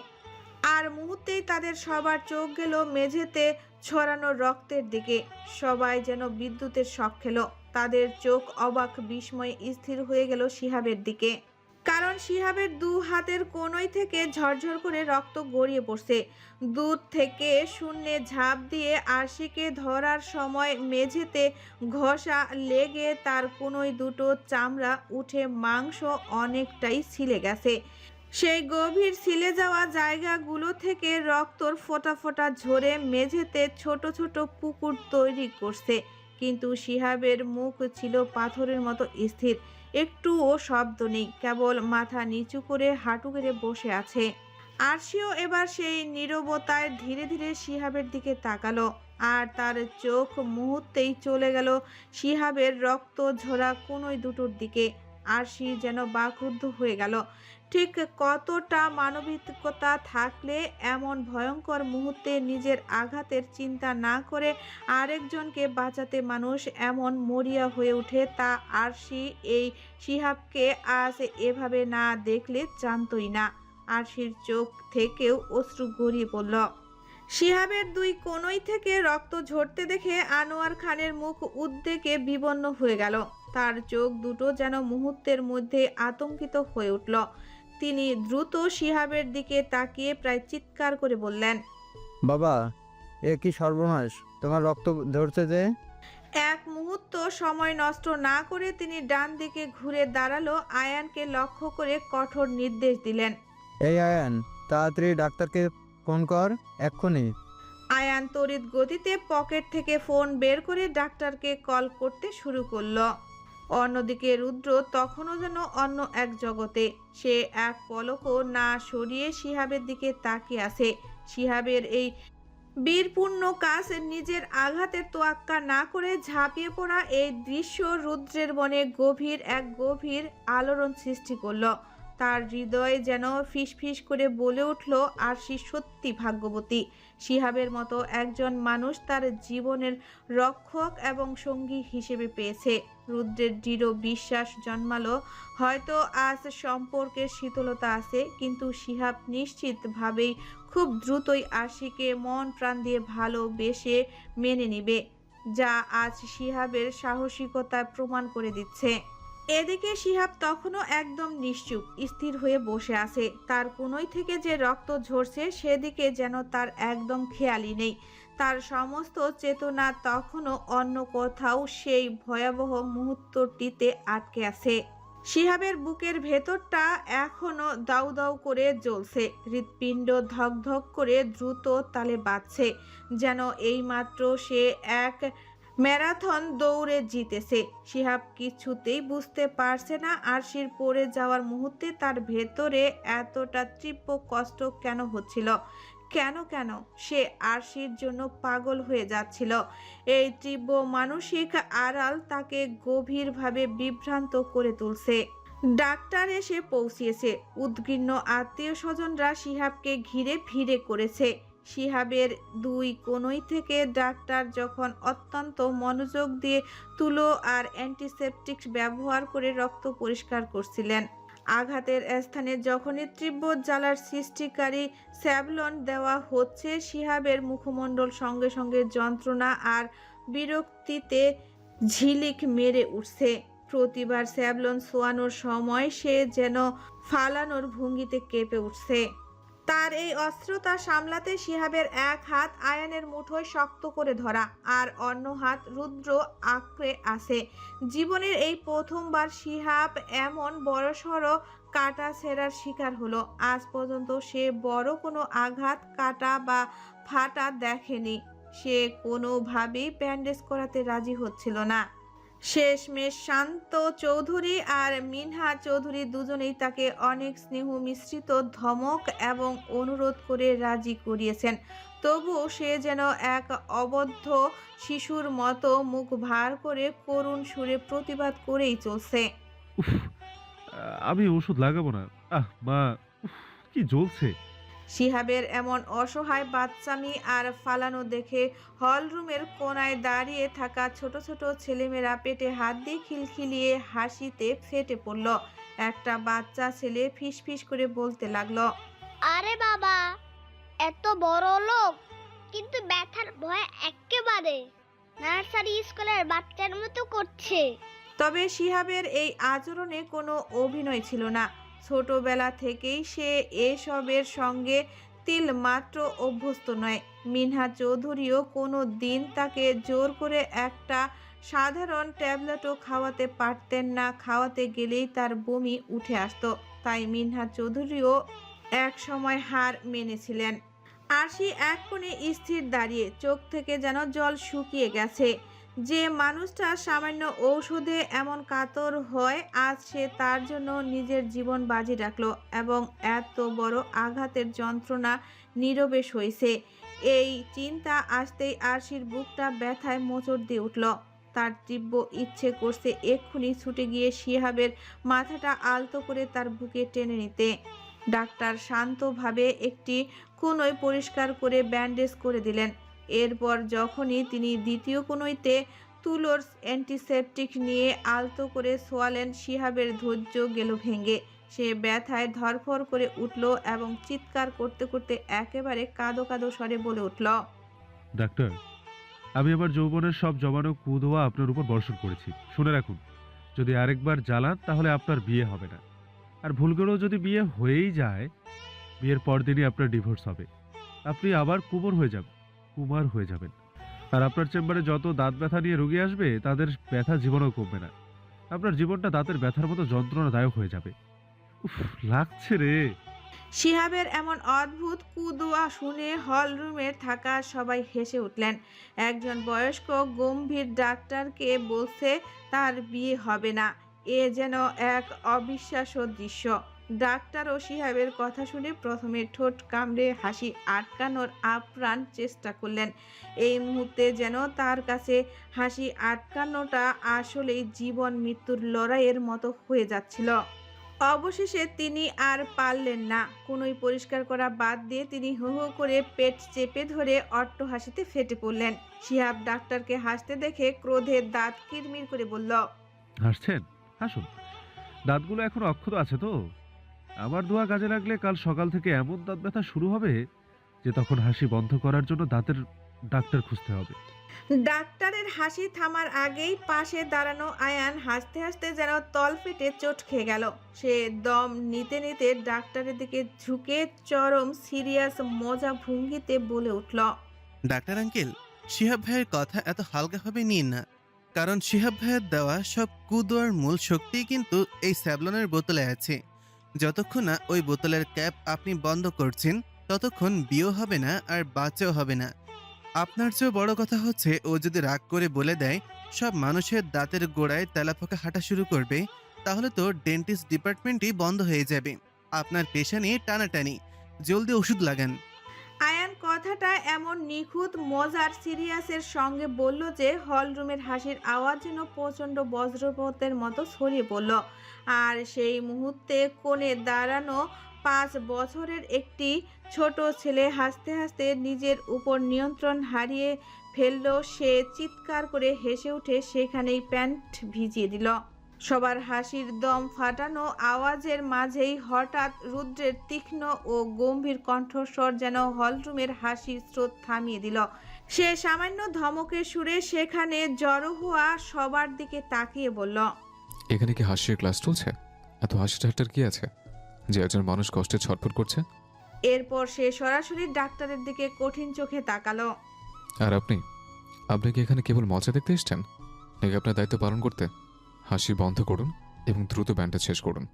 আর মুহূর্তেই তাদের সবার চোখ গেল মেঝেতে ছড়ানো রক্তের দিকে। সবাই যেন বিদ্যুতের শক খেলো। তাদের চোখ অবাক বিস্ময়ে স্থির হয়ে গেল শিহাবের দিকে। কারণ শিহাবের দু হাতের কোণই থেকে ঝরঝর করে রক্ত গড়িয়ে পড়ছে। দূর থেকে শূন্যে ঝাঁপ দিয়ে আরশিকে ধরার সময় মেঝেতে ঘষা লেগে তার কোণই দুটো চামড়া উঠে মাংস অনেকটাই ছিলে গেছে। সেই গভীর ছিলে যাওয়া জায়গাগুলো থেকে রক্তর ফোঁটা ফোঁটা ঝরে মেঝেতে ছোট ছোট পুকুর তৈরি করছে। কিন্তু শিহাবের মুখ ছিল পাথরের মতো স্থির। একটুও শব্দ নেই, কেবল মাথা নিচু করে হাঁটু গেড়ে বসে আছে। আরশিও এবার সেই নীরবতায় ধীরে ধীরে শিহাবের দিকে তাকালো। আর তার চোখ মুহূর্তেই চলে গেল শিহাবের রক্ত ঝরা কোণই দুটোর দিকে। আরশি যেন বাকরুদ্ধ হয়ে গেল। ঠিক কতটা মানবিকতা থাকলে এমন ভয়ঙ্কর মুহূর্তে নিজের আঘাতের চিন্তা না করে আরেকজনকে বাঁচাতে মানুষ এমন মরিয়া হয়ে ওঠে তা আরশি এই শিহাবকে আজ এভাবে না দেখলে জানতই না। আরশির চোখ থেকেও অশ্রু গড়িয়ে পড়ল। শিহাবের দুই কোণই থেকে রক্ত ঝরতে দেখে আনোয়ার খানের মুখ উদ্বেগে বিবর্ণ হয়ে গেল। তার চোখ দুটো যেন মুহূর্তের মধ্যে আতঙ্কিত হয়ে উঠল। তিনি দ্রুত শিহাবের দিকে তাকিয়ে প্রায় চিৎকার করে বললেন, বাবা, এ কি সর্বনাশ! তোমার রক্ত ঝরছে যে? এক মুহূর্ত সময় নষ্ট না করে তিনি ডান দিকে ঘুরে দাঁড়ালো। আয়ানকে লক্ষ্য করে কঠোর নির্দেশ দিলেন, এই আয়ান, তাড়াতাড়ি ডাক্তারকে ফোন কর, এক্ষুনি। আয়ান তড়িৎ গতিতে পকেট থেকে ফোন বের করে ডাক্তারকে কল করতে শুরু করলো। অন্যদিকে রুদ্র তখনও যেন অন্য এক জগতে। সে এক পলকও না সরিয়ে শিহাবের দিকে তাকিয়ে আছে। শিহাবের এই বীরপূর্ণ কাজ নিজের আঘাতের তোয়াক্কা না করে ঝাঁপিয়ে পড়া এই দৃশ্য রুদ্রের মনে গভীর আলোড়ন সৃষ্টি করলো। তার হৃদয়ে যেন ফিসফিস করে বলে উঠল, আরশি সত্যি ভাগ্যবতী। শিহাবের মতো একজন মানুষ তার জীবনের রক্ষক এবং সঙ্গী হিসেবে পেয়েছে। রুদ্রের দৃঢ় বিশ্বাস জন্মালো, হয়তো আজ সম্পর্কের শীতলতা আছে, কিন্তু শিহাব নিশ্চিতভাবেই খুব দ্রুতই আরশিকে মন প্রাণ দিয়ে ভালোবেসে মেনে নেবে, যা আজ শিহাবের সাহসিকতা প্রমাণ করে দিচ্ছে। এদিকে শিহাব তখনও একদম নিশ্চুপ স্থির হয়ে বসে আছে। তার কোণই থেকে যে রক্ত ঝরছে সেদিকে যেন তার একদম খেয়ালই নেই। তার সমস্ত চেতনা তখনও অন্য কোথাও, সেই ভয়াবহ মুহূর্তটিতে আটকে আছে। শিহাবের বুকের ভেতরটা এখনো দাউ দাউ করে জ্বলছে। হৃৎপিণ্ড ধক ধক করে দ্রুত তালে বাজছে, যেন এইমাত্র সে এক ম্যারাথন দৌড়ে জিতেছে। শিহাব কিছুতেই বুঝতে পারছে না আরশির পড়ে যাওয়ার মুহূর্তে তার ভেতরে এতটা তীব্র কষ্ট কেন হচ্ছিল। কেন সে আরশির জন্য পাগল হয়ে যাচ্ছিল। এই তীব্র মানসিক আড়াল তাকে গভীরভাবে বিভ্রান্ত করে তুলছে। ডাক্তার এসে পৌঁছিয়েছে। উদ্বিগ্ন আত্মীয় স্বজনরা শিহাবকে ঘিরে ভিড়ে করেছে। শিহাবের দুই কোণই থেকে ডাক্তার যখন অত্যন্ত মনোযোগ দিয়ে তুলো আর অ্যান্টিসেপটিক ব্যবহার করে রক্ত পরিষ্কার করছিলেন। আঘাতের স্থানে যখনই তীব্র জ্বালার সৃষ্টিকারী স্যাভলন দেওয়া হচ্ছে, শিহাবের মুখমণ্ডল সঙ্গে সঙ্গে যন্ত্রণা আর বিরক্তিতে ঝিলিক মেরে উঠছে। প্রতিবার স্যাভলন ছোঁয়ানোর সময় সে যেন ফালানোর ভঙ্গিতে কেঁপে উঠছে। তার এই অস্ত্রতা সামলাতে শিহাবের এক হাত আয়ানের মুঠোয় শক্ত করে ধরা আর অন্য হাত রুদ্র আঁকড়ে আছে। জীবনের এই প্রথমবার শিহাব এমন বড়সড় কাটা ছেঁড়ার শিকার হলো। আজ পর্যন্ত সে বড় কোনো আঘাত, কাটা বা ফাটা দেখেনি। সে কোনোভাবেই ব্যান্ডেজ করাতে রাজি হচ্ছিল না। শেষমেশ শান্ত চৌধুরী আর মিনহা চৌধুরী দুজনেই তাকে অনেক স্নেহ মিশ্রিত ধমক এবং অনুরোধ করে রাজি করিয়েছেন। তবুও সে যেন এক অবদ্ধ শিশুর মতো মুখ ভার করে করুণ সুরে প্রতিবাদ করেই চলছে। উফ, আমি ওষুধ লাগাবো না। মা, উফ, কি জ্বলছে। শিহাবের এমন অসহায় বাচ্চামি আর ফালানো দেখে হলরুমের কোনায় দাঁড়িয়ে থাকা ছোট ছোট ছেলেমেয়েরা পেটে হাত দিয়ে খিলখিলিয়ে হাসিতে ফেটে পড়ল। একটা বাচ্চা ছেলে ফিসফিস করে বলতে লাগলো, আরে বাবা, এত বড় লোক কিন্তু ব্যথার ভয় একেবারে নার্সারি স্কুলের বাচ্চার মতো করছে। তবে শিহাবের এই আচরণে কোনো অভিনয় ছিল না। ছোটবেলা থেকেই সে এসবের সঙ্গে তিলমাত্র অভ্যস্ত নয়। মিনহা চৌধুরীও কোনো দিন তাকে জোর করে একটা সাধারণ ট্যাবলেটও খাওয়াতে পারতেন না। খাওয়াতে গেলেই তার বমি উঠে আসতো। তাই মিনহা চৌধুরীও এক সময় হার মেনেছিলেন। আরশি এক কোণে স্থির দাঁড়িয়ে, চোখ থেকে যেন জল শুকিয়ে গেছে। যে মানুষটা সামান্য ঔষধে এমন কাতর হয়, আজ সে তার জন্য নিজের জীবন বাজি রাখলো এবং এত বড় আঘাতের যন্ত্রণা নীরবে সইছে। এই চিন্তা আসতেই আরশির বুকটা ব্যথায় মোচড় দিয়ে উঠল। তার তীব্র ইচ্ছে করছে এক্ষুনি ছুটে গিয়ে শিহাবের মাথাটা আলতো করে তার বুকে টেনে নিতে। ডাক্তার শান্তভাবে একটি কোণয় পরিষ্কার করে ব্যান্ডেজ করে দিলেন। এরপর যখনই তিনি দ্বিতীয় কোণইতে তুলোর অ্যান্টিসেপটিক নিয়ে আলতো করে সোয়ালেন, শিহাবের ধৈর্য গেল ভেঙে। সে ব্যথায় ধরফর করে উঠল এবং চিৎকার করতে করতে একেবারে কাঁদো কাঁদো স্বরে বলে উঠল, ডাক্তার, আমি আমার যৌবনের সব জমানো কুধোয়া আপনার উপর বর্ষণ করেছি। শুনে রাখুন, যদি আরেকবার জ্বালান তাহলে আপনার বিয়ে হবে না। আর ভুল করেও যদি বিয়ে হয়েই যায়, বিয়ের পরদিনই আপনার ডিভোর্স হবে। আপনি আবার কুমার হয়ে যাবেন। আর আপনার চেম্বারে যত দাঁত ব্যথা নিয়ে রোগী আসবে, তাদের ব্যথা জীবনেও কমবে না। আপনার জীবনটা দাঁতের ব্যথার মতো যন্ত্রণাদায়ক হয়ে যাবে। উফ, লাগছে রে। শিহাবের এমন অদ্ভুত কুদোয়া শুনে হলরুমে থাকা সবাই হেসে উঠলেন। একজন বয়স্ক গম্ভীর ডাক্তারকে বলছে তার বিয়ে হবে না, এ যেন এক অবিশ্বাস্য দৃশ্য। ডাক্তার ও শিহাবের কথা শুনে প্রথমে ঠোঁট কামড়ে হাসি আটকানোর আপ্রাণ চেষ্টা করলেন। এই মুহূর্তে যেন তার কাছে হাসি আটকানোটা আসলেই জীবন মৃত্যুর লড়াইয়ের মতো হয়ে যাচ্ছিল। অবশেষে তিনি আর পারলেন না। কোনোই পরিষ্কার করা বাদ দিয়ে তিনি হো হো করে পেট চেপে ধরে অট্টহাসিতে ফেটে পড়লেন। শিহাব ডাক্তারকে হাসতে দেখে ক্রোধে দাঁত কিরমির করে বলল, হাসছেন? হাসুন। দাঁতগুলো এখন অক্ষত আছে তো। আমার দোয়া কাজে লাগলে কাল সকাল থেকে এমন দাঁত ব্যথা শুরু হবে যে তখন হাসি বন্ধ করার জন্য দাঁতের ডাক্তার খুঁজতে হবে। ডাক্তারের হাসি থামার আগেই পাশে দাঁড়ানো আয়ান হাসতে হাসতে যেন তলপেটে চোট খেয়ে গেল। সে দম নিতে নিতে ডাক্তারের দিকে ঝুঁকে চরম সিরিয়াস মজা ভঙ্গিতে বলে উঠল, ডাক্তার আঙ্কেল, শিহাব ভাইয়ের কথা এত হালকাভাবে নিন না। কারণ শিহাব ভাইয়ের দেওয়া সব কুদোয়ার মূল শক্তিই কিন্তু এই স্যাভলনের বোতলে আছে। যতক্ষণ না ওই বোতলের ক্যাপ আপনি বন্ধ করছেন, ততক্ষণ বিয়েও হবে না আর বাচ্চাও হবে না। আপনার চেয়েও বড় কথা হচ্ছে, ও যদি রাগ করে বলে দেয় সব মানুষের দাঁতের গোড়ায় তেলাপোকা হাঁটা শুরু করবে, তাহলে তো ডেন্টিস্ট ডিপার্টমেন্টই বন্ধ হয়ে যাবে। আপনার পেশা নিয়ে টানাটানি, জলদি ওষুধ লাগান। আয়ান কথাটা এমন নিখুঁত মজার সিরিয়াসের সঙ্গে বলল যে হলরুমের হাসির আওয়াজ যেন প্রচণ্ড বজ্রপাতের মতো ছড়িয়ে পড়ল। আর সেই মুহূর্তে কোণে দাঁড়ানো 5 বছরের একটি ছোট ছেলে হাসতে হাসতে নিজের উপর নিয়ন্ত্রণ হারিয়ে ফেলল। সে চিৎকার করে হেসে উঠে সেখানেই প্যান্ট ভিজিয়ে দিল। সবার হাসির দম ফাটানো আওয়াজের মাঝেই হঠাৎ রুদ্রের তীক্ষ্ণ ও গম্ভীর কণ্ঠস্বর যেন হলরুমের হাসির স্রোত থামিয়ে দিল। সে সামান্য ধমকের সুরে সেখানে জড়ো হওয়া সবার দিকে তাকিয়ে বলল, এখানে কি হাসির ক্লাস চলছে? এত হাসি ঠাট্টার কি আছে যে একজন মানুষ কষ্টে ছটফট করছে? এরপর সে সরাসরি ডাক্তারের দিকে কঠিন চোখে তাকালো। আর আপনি আপনি কি এখানে কেবল মজা দেখতে এসেছেন নাকি আপনার দায়িত্ব পালন করতে? হাসি বন্ধ করুন এবং দ্রুত ব্যান্ডেজ শেষ করুন।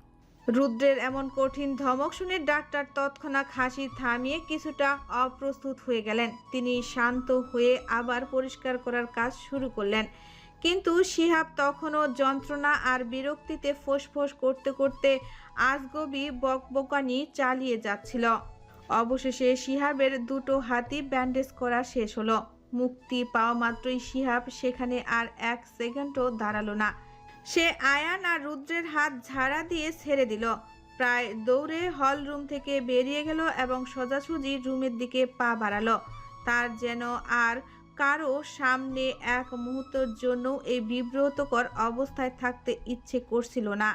রুদ্রের এমন কঠিন ধমক শুনে ডাক্তার তৎক্ষণাৎ হাসি থামিয়ে কিছুটা অপ্রস্তুত হয়ে গেলেন। তিনি শান্ত হয়ে আবার পরিষ্কার করার কাজ শুরু করলেন, কিন্তু শিহাব তখনও যন্ত্রণা আর বিরক্তিতে ফোঁস করতে করতে আজগবি বকবকানি চালিয়ে যাচ্ছিল। অবশেষে শিহাবের দুটো হাতই ব্যান্ডেজ করা শেষ হলো। মুক্তি পাওয়া মাত্রই শিহাব সেখানে আর এক সেকেন্ডও দাঁড়ালো না। সে আয়ান আর রুদ্রের হাত ঝাড়া দিয়ে ছেড়ে দিল, প্রায় দৌড়ে হল রুম থেকে বেরিয়ে গেল এবং সোজাসুজি রুমের দিকে পা বাড়ালো। তার যেন আর কারো সামনে এক মুহূর্তের জন্য এই বিব্রতকর অবস্থায় থাকতে ইচ্ছে করছিল না।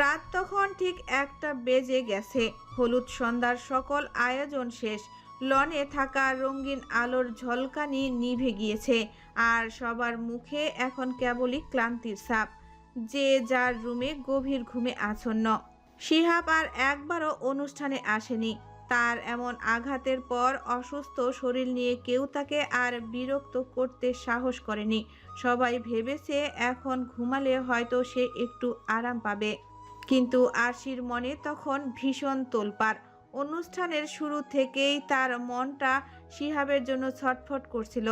রাত তখন ঠিক 1টা বেজে গেছে। হলুদ সন্ধ্যার সকল আয়োজন শেষ। লনে থাকা রঙিন আলোর ঝলকানি নিভে গিয়েছে আর সবার মুখে এখন কেবলই ক্লান্তির ছাপ। যে যার রুমে গভীর ঘুমে আচ্ছন্ন। শিহাব আর একবারও অনুষ্ঠানে আসেনি। তার এমন আঘাতের পর অসুস্থ শরীর নিয়ে কেউ তাকে আর বিরক্ত করতে সাহস করেনি। সবাই ভেবেছে এখন ঘুমালে হয়তো সে একটু আরাম পাবে, কিন্তু আরশির মনে তখন ভীষণ তোলপাড়। অনুষ্ঠানের শুরু থেকেই তার মনটা শিহাবের জন্য ছটফট করছিল।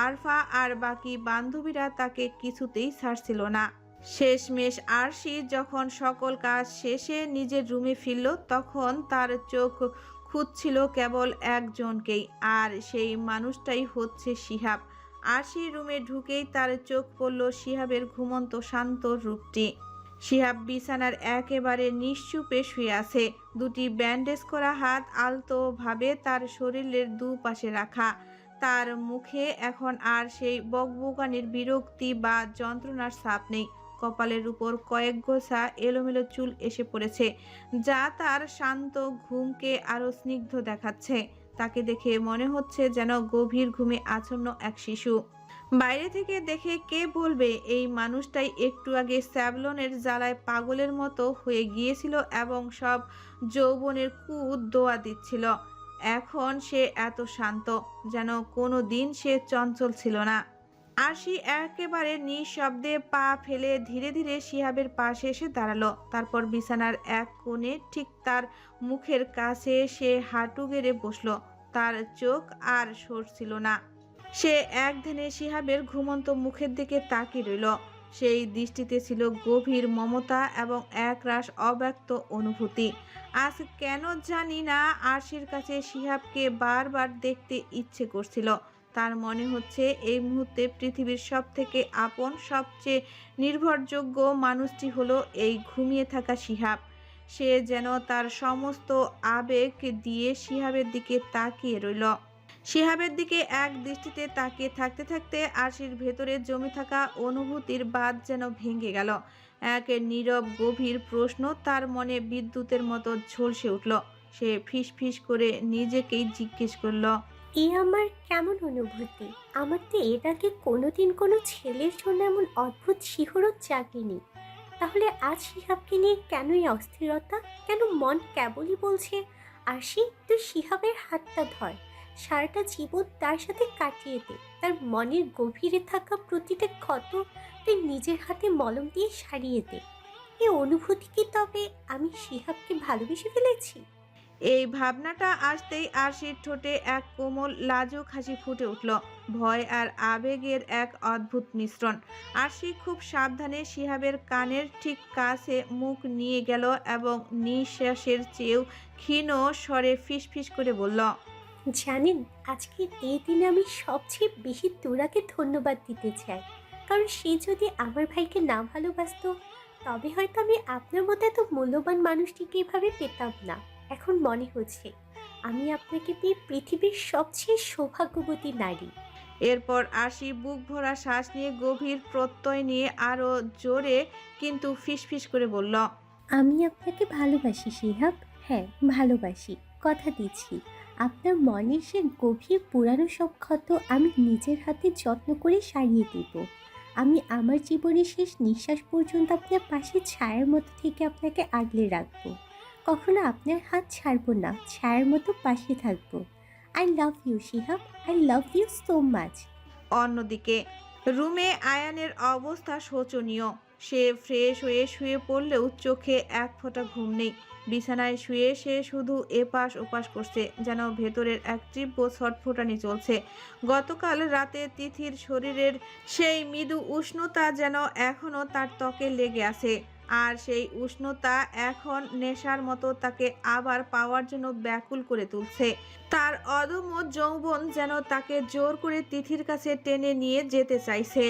আরফা আর বাকি বান্ধবীরা তাকে কিছুতেই ছাড়ছিল না। শেষমেশ আরশি যখন সকল কাজ শেষে নিজের রুমে ফিরল, তখন তার চোখ খুঁজছিল কেবল একজনকেই, আর সেই মানুষটাই হচ্ছে শিহাব। আরশি রুমে ঢুকেই তার চোখ পড়ল শিহাবের ঘুমন্ত শান্ত রূপটি। শিহাব বিছানার একেবারে নিশ্চুপে শুয়ে আছে, দুটি ব্যান্ডেজ করা হাত আলতোভাবে তার শরীরের দুপাশে রাখা। তার মুখে এখন আর সেই বকবকানির বিরক্তি বা যন্ত্রণার ছাপ নেই। কপালের উপর কয়েক গোছা এলোমেলো চুল এসে পড়েছে, যা তার শান্ত ঘুমকে আরো স্নিগ্ধ দেখাচ্ছে। তাকে দেখে মনে হচ্ছে যেন গভীর ঘুমে আচ্ছন্ন এক শিশু। বাইরে থেকে দেখে কে বলবে এই মানুষটাই একটু আগে স্যাভলনের জ্বালায় পাগলের মতো হয়ে গিয়েছিল এবং সব যৌবনের কুদ দোয়া দিচ্ছিল। এখন সে এত শান্ত, যেন কোনো দিন সে চঞ্চল ছিল না। আরশি একেবারে নিঃশব্দে পা ফেলে ধীরে ধীরে শিহাবের পাশে এসে দাঁড়ালো। তারপর বিছানার এক কোণে ঠিক তার মুখের কাছে সে হাঁটু গেড়ে বসলো। তার চোখ আর সরছিল না। সে এক ধ্যানে শিহাবের ঘুমন্ত মুখের দিকে তাকিয়ে রইল। সেই দৃষ্টিতে ছিল গভীর মমতা এবং একরাশ অব্যক্ত অনুভূতি। আজ কেন জানি না আরশির কাছে শিহাবকে বারবার দেখতে ইচ্ছে করছিল। তার মনে হচ্ছে এই মুহূর্তে পৃথিবীর সবথেকে আপন, সবচেয়ে নির্ভরযোগ্য মানুষটি হলো এই ঘুমিয়ে থাকা শিহাব। সে যেন তার সমস্ত আবেগ দিয়ে শিহাবের দিকে তাকিয়ে রইল। শিহাবের দিকে এক দৃষ্টিতে তাকিয়ে থাকতে থাকতে আরশির ভেতরে জমে থাকা অনুভূতির বাঁধ যেন ভেঙে গেল। এক নীরব গভীর প্রশ্ন তার মনে বিদ্যুতের মতো ঝলসে উঠল। সে ফিস করে নিজেকেই জিজ্ঞেস করল, এ আমার কেমন অনুভূতি? আমার তো এর আগে কোনোদিন কোনো ছেলের জন্য এমন অদ্ভুত শিহরণ জাগেনি। তাহলে আজ শিহাবকে নিয়ে কেনই অস্থিরতা? কেন মন কেবলই বলছে আশি তুই শিহাবের হাতটা ধর, সারাটা জীবন তার সাথে কাটিয়ে দে, তার মনের গভীরে থাকা প্রতিটা ক্ষত তুই নিজের হাতে মলম দিয়ে সারিয়ে দে। এই অনুভূতি কি তবে আমি শিহাবকে ভালোবেসে ফেলেছি? এই ভাবনাটা আসতেই আরশির ঠোঁটে এক কোমল লাজুক হাসি ফুটে উঠল। ভয় আর আবেগের এক অদ্ভুত মিশ্রণ। আরশি খুব সাবধানে শিহাবের কানের ঠিক কাছে মুখ নিয়ে গেল এবং নিঃশ্বাসের চেয়েও ক্ষীণ স্বরে ফিস করে বলল, জানেন, আজকের এই দিনে আমি সবচেয়ে বেশি তোরাকে ধন্যবাদ দিতে চাই, কারণ সে যদি আমার ভাইকে না ভালোবাসতো তবে হয়তো আমি আপনার মতো এত মূল্যবান মানুষটিকে এভাবে পেতাম না। এখন মনে হচ্ছে আমি আপনাকে পেয়ে পৃথিবীর সবচেয়ে সৌভাগ্যবতী নারী। এরপর আরশি বুক ভরা শ্বাস নিয়ে গভীর প্রত্যয় নিয়ে আরো জোরে কিন্তু ফিস করে বলল, আমি আপনাকে ভালোবাসি শিহাব, হ্যাঁ ভালোবাসি, কথা দিচ্ছি আপনার মনের সে গভীর পুরানো সব ক্ষত আমি নিজের হাতে যত্ন করে সারিয়ে দেব। আমি আমার জীবনের শেষ নিঃশ্বাস পর্যন্ত আপনার পাশে ছায়ার মতো থেকে আপনাকে আগলে রাখবো। কখনো আপনার হাত ছাড়বো না, ছায়ার মতো পাশে থাকবো। I love you Shihab, I love you so much. অন্যদিকে রুমে আয়ানের অবস্থা শোচনীয়। সে ফ্রেশ হয়ে শুয়ে পড়লেও চোখে এক ফোঁটা ঘুম নেই। বিছানায় শুয়ে সে শুধু এপাশ ওপাশ করছে, যেন ভেতরের এক তীব্র ছটফটানি চলছে। গতকাল রাতে তিথির শরীরের সেই মৃদু উষ্ণতা যেন এখনো তার ত্বকে লেগে আছে, আর সেই উষ্ণতা এখন নেশার মতো তাকে আবার পাওয়ার জন্য ব্যাকুল করে তুলছে। তার অদম্য যৌবন যেন তাকে জোর করে তিথির কাছে টেনে নিয়ে যেতে চাইছে।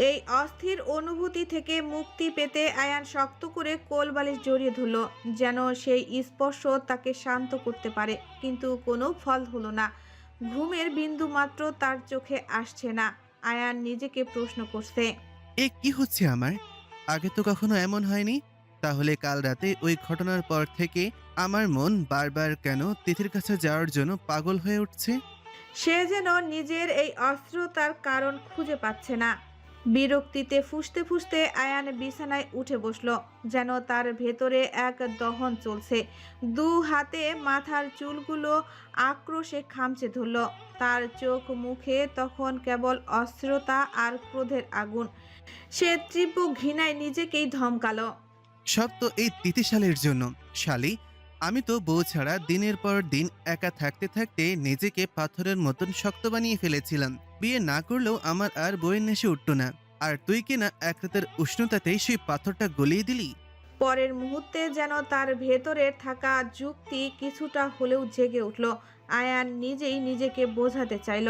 এই অস্থির অনুভূতি থেকে মুক্তি পেতে আয়ান শক্ত করে কোলবালিশ জড়িয়ে ধরল, যেন সেই স্পর্শ তাকে শান্ত করতে পারে। কিন্তু কোনো ফল হলো না। ঘুমের বিন্দু মাত্র তার চোখে আসছে না। আয়ান নিজেকে প্রশ্ন করছে, এ কি হচ্ছে আমার? আগে তো কখনো এমন হয়নি। তাহলে কাল রাতে ওই ঘটনার পর থেকে আমার মন বারবার কেন তিথির কাছে যাওয়ার জন্য পাগল হয়ে উঠছে? সে যেন নিজের এই অস্থিরতার কারণ খুঁজে পাচ্ছে না। বিরক্তিতে ফুঁসতে ফুঁসতে আয়ান বিছানায় উঠে বসলো, যেন তার ভেতরে এক দহন চলছে। দু হাতে মাথার চুলগুলো আক্রোশে খামচে ধরল। তার চোখ মুখে তখন কেবল অস্থিরতা আর ক্রোধের আগুন। সে তীব্র ঘৃণায় নিজেকেই ধমকালো। সব তো এই তিথি শালের জন্য। শালি, আমি তো বউ ছাড়া দিনের পর দিন একা থাকতে থাকতে নিজেকে পাথরের মতন শক্ত বানিয়ে ফেলেছিলাম। বিয়ে না করলেও আমার আর বউয়ের নেশে উঠতো না। আর তুই কিনা এক রাতের উষ্ণতাতেই সেই পাথরটা গলিয়ে দিলি। পরের মুহূর্তে যেন তার ভেতরের থাকা যুক্তি কিছুটা হলেও জেগে উঠল। আয়ান নিজেই নিজেকে বোঝাতে চাইল।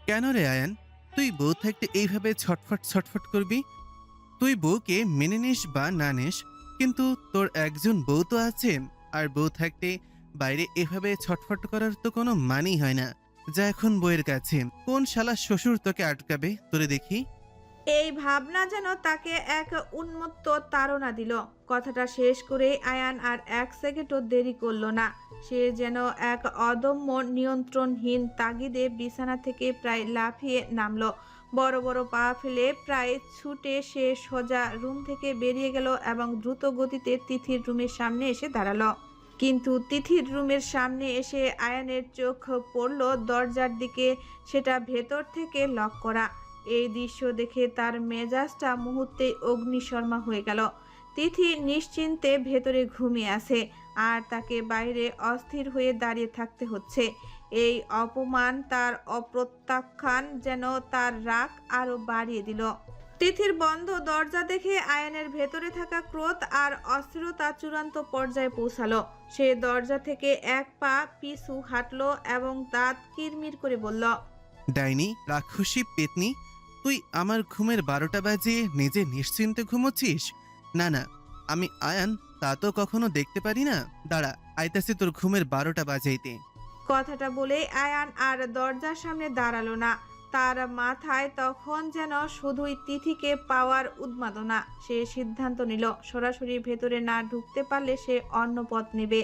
কেন রে আয়ান, তুই বউ থাকতে এইভাবে ছটফট ছটফট করবি? তুই বউকে মেনে নিস বা না নিস, কিন্তু তোর একজন বউ তো আছে। আর বউ থাকতে বাইরে এভাবে ছটফট করার তো কোনো মানেই হয় না। যা এখন বউয়ের কাছে। কোন শালা শ্বশুর তোকে আটকাবে তোরে দেখি? এই ভাবনা যেন তাকে এক উন্মত্ত তাড়না দিল। কথাটা শেষ করে আয়ান আর এক সেকেন্ডও দেরি করল না। সে যেন এক অদম্য নিয়ন্ত্রণহীন তাগিদে বিছানা থেকে প্রায় লাফিয়ে নামলো। বড় বড় পা ফেলে প্রায় ছুটে সে সোজা রুম থেকে বেরিয়ে গেল এবং দ্রুত গতিতে তিথির রুমের সামনে এসে দাঁড়ালো। কিন্তু তিথির রুমের সামনে এসে আয়ানের চোখ পড়ল দরজার দিকে, সেটা ভেতর থেকে লক করা। এই দৃশ্য দেখে তার মেজাজটা মুহূর্তেই অগ্নিশর্মা হয়ে গেল। তিথি নিশ্চিন্তে ভেতরে ঘুমিয়ে আছে, আর তাকে বাইরে অস্থির হয়ে দাঁড়িয়ে থাকতে হচ্ছে। এই অপমান, তার অপ্রত্যাখ্যান যেন তার রাগ আরো বাড়িয়ে দিল। তিথির বন্ধ দরজা দেখে আয়ানের ভেতরে থাকা ক্রোধ আর অস্থিরতা চূড়ান্ত পর্যায়ে পৌঁছালো। সে দরজা থেকে এক পা পিছু হাঁটলো এবং দাঁত কিরমির করে বলল, ডাইনি, রাক্ষসী, পেতনি, তুই আমার ঘুমের 12টা বাজিয়ে নিজে নিশ্চিন্তে ঘুমোচ্ছিস? না না, আমি আয়ান তা তো কখনো দেখতে পারি না। দাঁড়া, আইতাছি তোর ঘুমের 12টা বাজাইতে। কথাটা বলে আয়ান আর দরজার সামনে দাঁড়ালো না। তার মাথায় তখন যেন শুধুই তিথিকে পাওয়ার উন্মাদনা। সে সিদ্ধান্ত নিল সরাসরি ভেতরে না ঢুকতে পারলে সে অন্য পথ নেবে।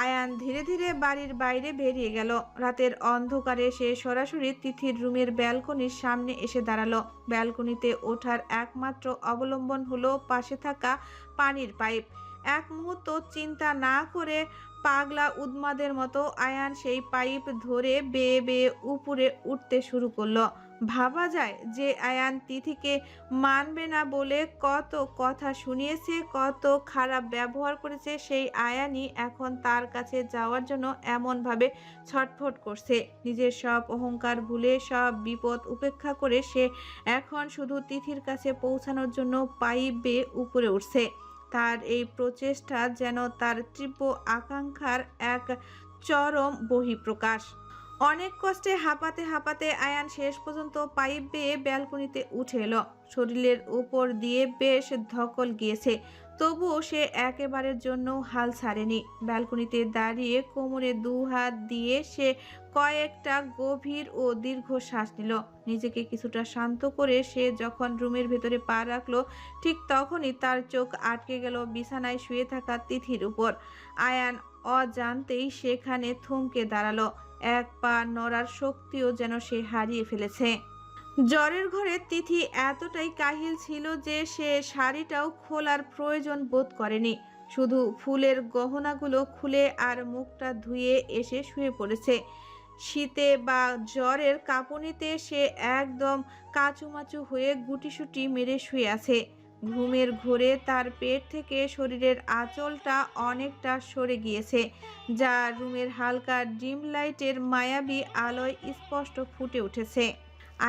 আয়ান ধীরে ধীরে বাড়ির বাইরে বেরিয়ে গেল। রাতের অন্ধকারে সে সরাসরি তিথির রুমের ব্যালকনির সামনে এসে দাঁড়ালো। ব্যালকনিতে ওঠার একমাত্র অবলম্বন হলো পাশে থাকা পানির পাইপ। এক মুহূর্ত চিন্তা না করে পাগলা উন্মাদের মতো আয়ান সেই পাইপ ধরে বেয়ে বেয়ে উপরে উঠতে শুরু করলো। ভাবা যায় যে আয়ান তিথিকে মানবে না বলে কত কথা শুনিয়েছে, কত খারাপ ব্যবহার করেছে, সেই আয়ানই এখন তার কাছে যাওয়ার জন্য এমনভাবে ছটফট করছে। নিজের সব অহংকার ভুলে, সব বিপদ উপেক্ষা করে সে এখন শুধু তিথির কাছে পৌঁছানোর জন্য পাইপ বেয়ে উপরে উঠছে। তার এই প্রচেষ্টা যেন তার তীব্র আকাঙ্ক্ষার এক চরম বহিঃপ্রকাশ। অনেক কষ্টে হাঁপাতে হাঁপাতে আয়ান শেষ পর্যন্ত পাইপ বেয়ে ব্যালকনিতে উঠে এলো। শরীরের উপর দিয়ে বেশ ধকল গিয়েছে, তবুও সে একেবারের জন্য হাল ছাড়েনি। ব্যালকনিতে দাঁড়িয়ে কোমরে 2 হাত দিয়ে সে কয়েকটা গভীর ও দীর্ঘ শ্বাস নিল। নিজেকে কিছুটা শান্ত করে সে যখন রুমের ভেতরে পা রাখলো, ঠিক তখনই তার চোখ আটকে গেল বিছানায় শুয়ে থাকা তিথির উপর। আয়ান অজান্তেই সেখানে থমকে দাঁড়ালো। এক পা নড়ার শক্তিও যেন সে হারিয়ে ফেলেছে। জ্বরের ঘরে তিথি এতটাই কাহিল ছিল যে সে শাড়িটাও খোলার প্রয়োজন বোধ করেনি। শুধু ফুলের গহনাগুলো খুলে আর মুখটা ধুয়ে এসে শুয়ে পড়েছে। শীতে বা জ্বরের কাঁপুনিতে সে একদম কাঁচুমাচু হয়ে গুটিসুটি মেরে শুয়ে আছে। ঘুমের ঘোরে তার পেট থেকে শরীরের আঁচলটা অনেকটা সরে গিয়েছে, যা রুমের হালকা ডিম লাইটের মায়াবী আলোয় স্পষ্ট ফুটে উঠেছে।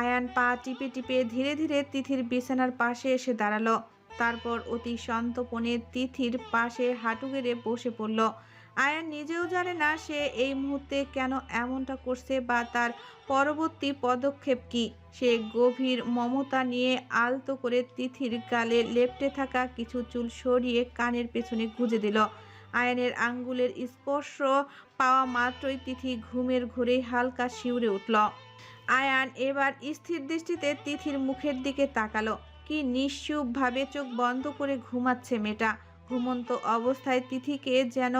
আয়ান পা টিপে টিপে ধীরে ধীরে তিথির বিছানার পাশে এসে দাঁড়ালো। তারপর অতি সন্তর্পণে তিথির পাশে হাঁটু গেড়ে বসে পড়ল। আয়ান নিজেও জানে না সে এই মুহূর্তে কেন এমনটা করছে বা তার পরবর্তী পদক্ষেপ কি। সে গভীর মমতা নিয়ে আলতো করে তিথির গালে লেপ্টে থাকা কিছু চুল সরিয়ে কানের পেছনে গুঁজে দিল। আয়ানের আঙ্গুলের স্পর্শ পাওয়া মাত্রই তিথি ঘুমের ঘোরেই হালকা শিউরে উঠল। আয়ান এবার স্থির দৃষ্টিতে তিথির মুখের দিকে তাকালো। কি নিশ্চুপভাবে চোখ বন্ধ করে ঘুমাচ্ছে মেয়েটা। ঘুমন্ত অবস্থায় তিথিকে যেন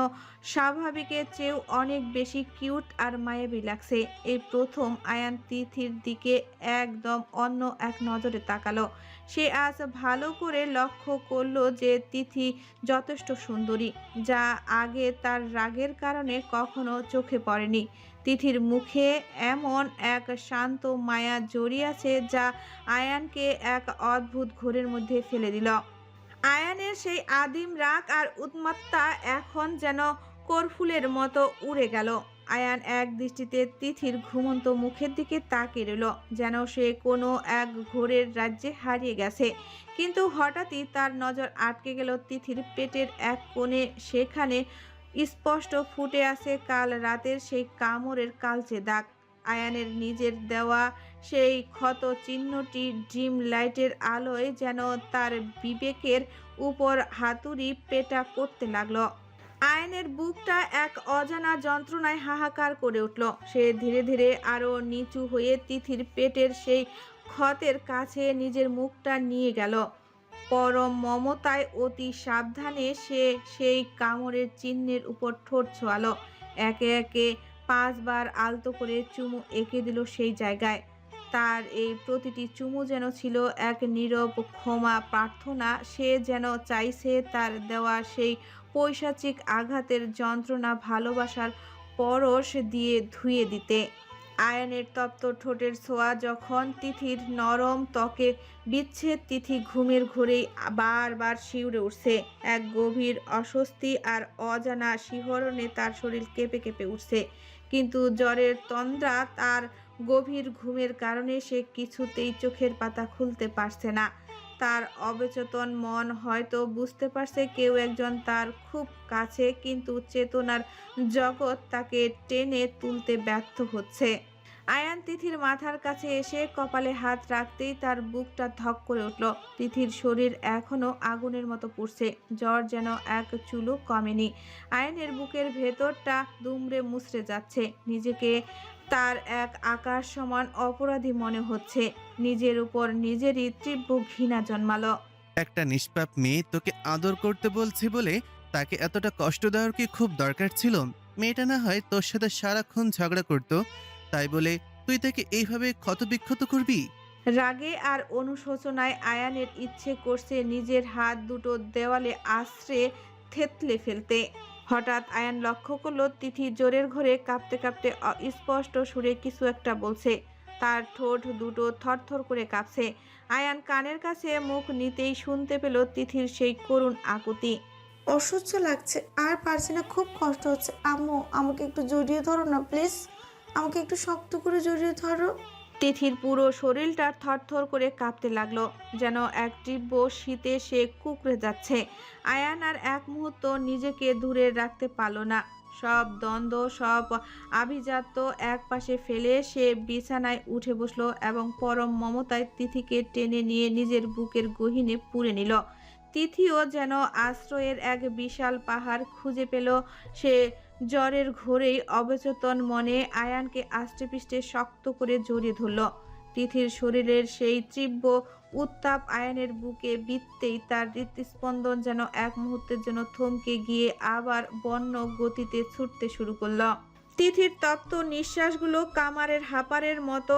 স্বাভাবিকের চেয়েও অনেক বেশি কিউট আর মায়াবী লাগছে। এই প্রথম আয়ান তিথির দিকে একদম অন্য এক নজরে তাকালো। সে আজ ভালো করে লক্ষ্য করলো যে তিথি যথেষ্ট সুন্দরী, যা আগে তার রাগের কারণে কখনো চোখে পড়েনি। তিথির মুখে এমন এক শান্ত মায়া জড়িয়ে আছে যা আয়ানকে এক অদ্ভুত ঘোরের মধ্যে ফেলে দিল। আয়ানের সেই আদিম রাগ আর উন্মাত্তা এখন যেন করফুলের মতো উড়ে গেল। আয়ান এক দৃষ্টিতে তিথির ঘুমন্ত মুখের দিকে তাকিয়ে রইল, যেন সে কোনো এক ঘোরের রাজ্যে হারিয়ে গেছে। কিন্তু হঠাৎই তার নজর আটকে গেল তিথির পেটের এক কোণে। সেখানে স্পষ্ট ফুটে আছে কাল রাতের সেই কামড়ের কালচে দাগ। আয়ানের নিজের দেওয়া সেই ক্ষত চিহ্নটি ড্রিম লাইটের আলোয় যেন তার বিবেকের উপর হাতুড়ি পেটা করতে লাগলো। আয়ানের বুকটা এক অজানা যন্ত্রণায় হাহাকার করে উঠল। সে ধীরে ধীরে আরো নিচু হয়ে তিথির পেটের সেই ক্ষতের কাছে নিজের মুখটা নিয়ে গেল। পরম মমতায় অতি সাবধানে সে সেই কামড়ের চিহ্নের উপর ঠোঁট ছোঁয়ালো। একে একে 5 বার আলতো করে চুমু এঁকে দিল সেই জায়গায়। তার এই প্রতিটি চুমু যেন ছিল এক নীরব ক্ষমা প্রার্থনা। সে যেন চাইছে তার দেওয়া সেই পৈশাচিক আঘাতের যন্ত্রণা ভালোবাসার পরশ দিয়ে ধুয়ে দিতে। আয়ানের তপ্ত ঠোঁটের ছোঁয়া যখন তিথির নরম ত্বকে বিচ্ছে, তিথি ঘুমের ঘোরেই বারবার শিউরে উঠছে। এক গভীর অস্বস্তি আর অজানা শিহরণে তার শরীর কেঁপে কেঁপে উঠছে। কিন্তু জ্বরের তন্দ্রা তার গভীর ঘুমের কারণে সে কিছুতেই চোখের পাতা খুলতে পারছে না। তার অবচেতন মন হয়তো বুঝতে পারছে কেউ একজন তার খুব কাছে, কিন্তু চেতনার জগৎ তাকে টেনে তুলতে ব্যর্থ হচ্ছে। আয়ান তিথির মাথার কাছে এসে কপালে হাত রাখতেই তার বুকটা ধক করে উঠল। তিথির শরীর এখনো আগুনের মতো পুড়ছে, জ্বর যেন এক চুলও কমেনি। আয়ানের বুকের ভেতরটা দুমড়ে মুচড়ে যাচ্ছে। নিজেকে তার এক আকাশ সমান অপরাধী মনে হচ্ছে। নিজের উপর নিজেরই তীব্র ঘৃণা জন্মালো। একটা নিষ্পাপ মেয়ে তোকে আদর করতে বলছে বলে তাকে এতটা কষ্ট দেওয়ার কি খুব দরকার ছিল? মেয়েটা না হয় তোর সাথে সারাক্ষণ ঝগড়া করতো, তাই বলে তুই তাকে এইভাবে ক্ষতবিক্ষত করবি? রাগে আর অনুশোচনায় আয়ানের ইচ্ছে করছে নিজের হাত দুটো দেওয়ালে আশ্রে থেতলে ফেলতে। হঠাৎ আয়ান লক্ষ্য করলো তিথি জোরের ঘরে কাঁপতে কাঁপতে স্পষ্ট সুরে কিছু একটা বলছে। তার ঠোঁট দুটো থরথর করে কাঁপছে। আয়ান কানের কাছে মুখ নিতেই শুনতে পেল তিথির সেই করুণ আকুতি। অসহ্য লাগছে, আর পারছি না, খুব কষ্ট হচ্ছে। আম্মু, আমাকে একটু জড়িয়ে ধরো না প্লিজ, আমাকে একটু শক্ত করে জড়িয়ে ধরো। তিথির পুরো শরীরটা থরথর করে কাঁপতে লাগলো, যেন এক তীব্র শীতে সে কুঁকড়ে যাচ্ছে। আয়ান আর এক মুহূর্ত নিজেকে দূরে রাখতে পারল না। সব দ্বন্দ্ব, সব আভিজাত্য এক পাশে ফেলে সে বিছানায় উঠে বসলো এবং পরম মমতায় তিথিকে টেনে নিয়ে নিজের বুকের গহীনে পুরে নিল। তিথিও যেন আশ্রয়ের এক বিশাল পাহাড় খুঁজে পেল। সে জ্বরের ঘোরেই অবচেতন মনে আয়ানকে আষ্টেপৃষ্ঠে শক্ত করে জড়িয়ে ধরল। তিথির শরীরের সেই তীব্র উত্তাপ আয়ানের বুকে বিঁধতেই তার হৃৎস্পন্দন যেন এক মুহূর্তের জন্য থমকে গিয়ে আবার বন্য গতিতে ছুটতে শুরু করলো। তিথির তপ্ত নিঃশ্বাসগুলো কামারের হাঁপারের মতো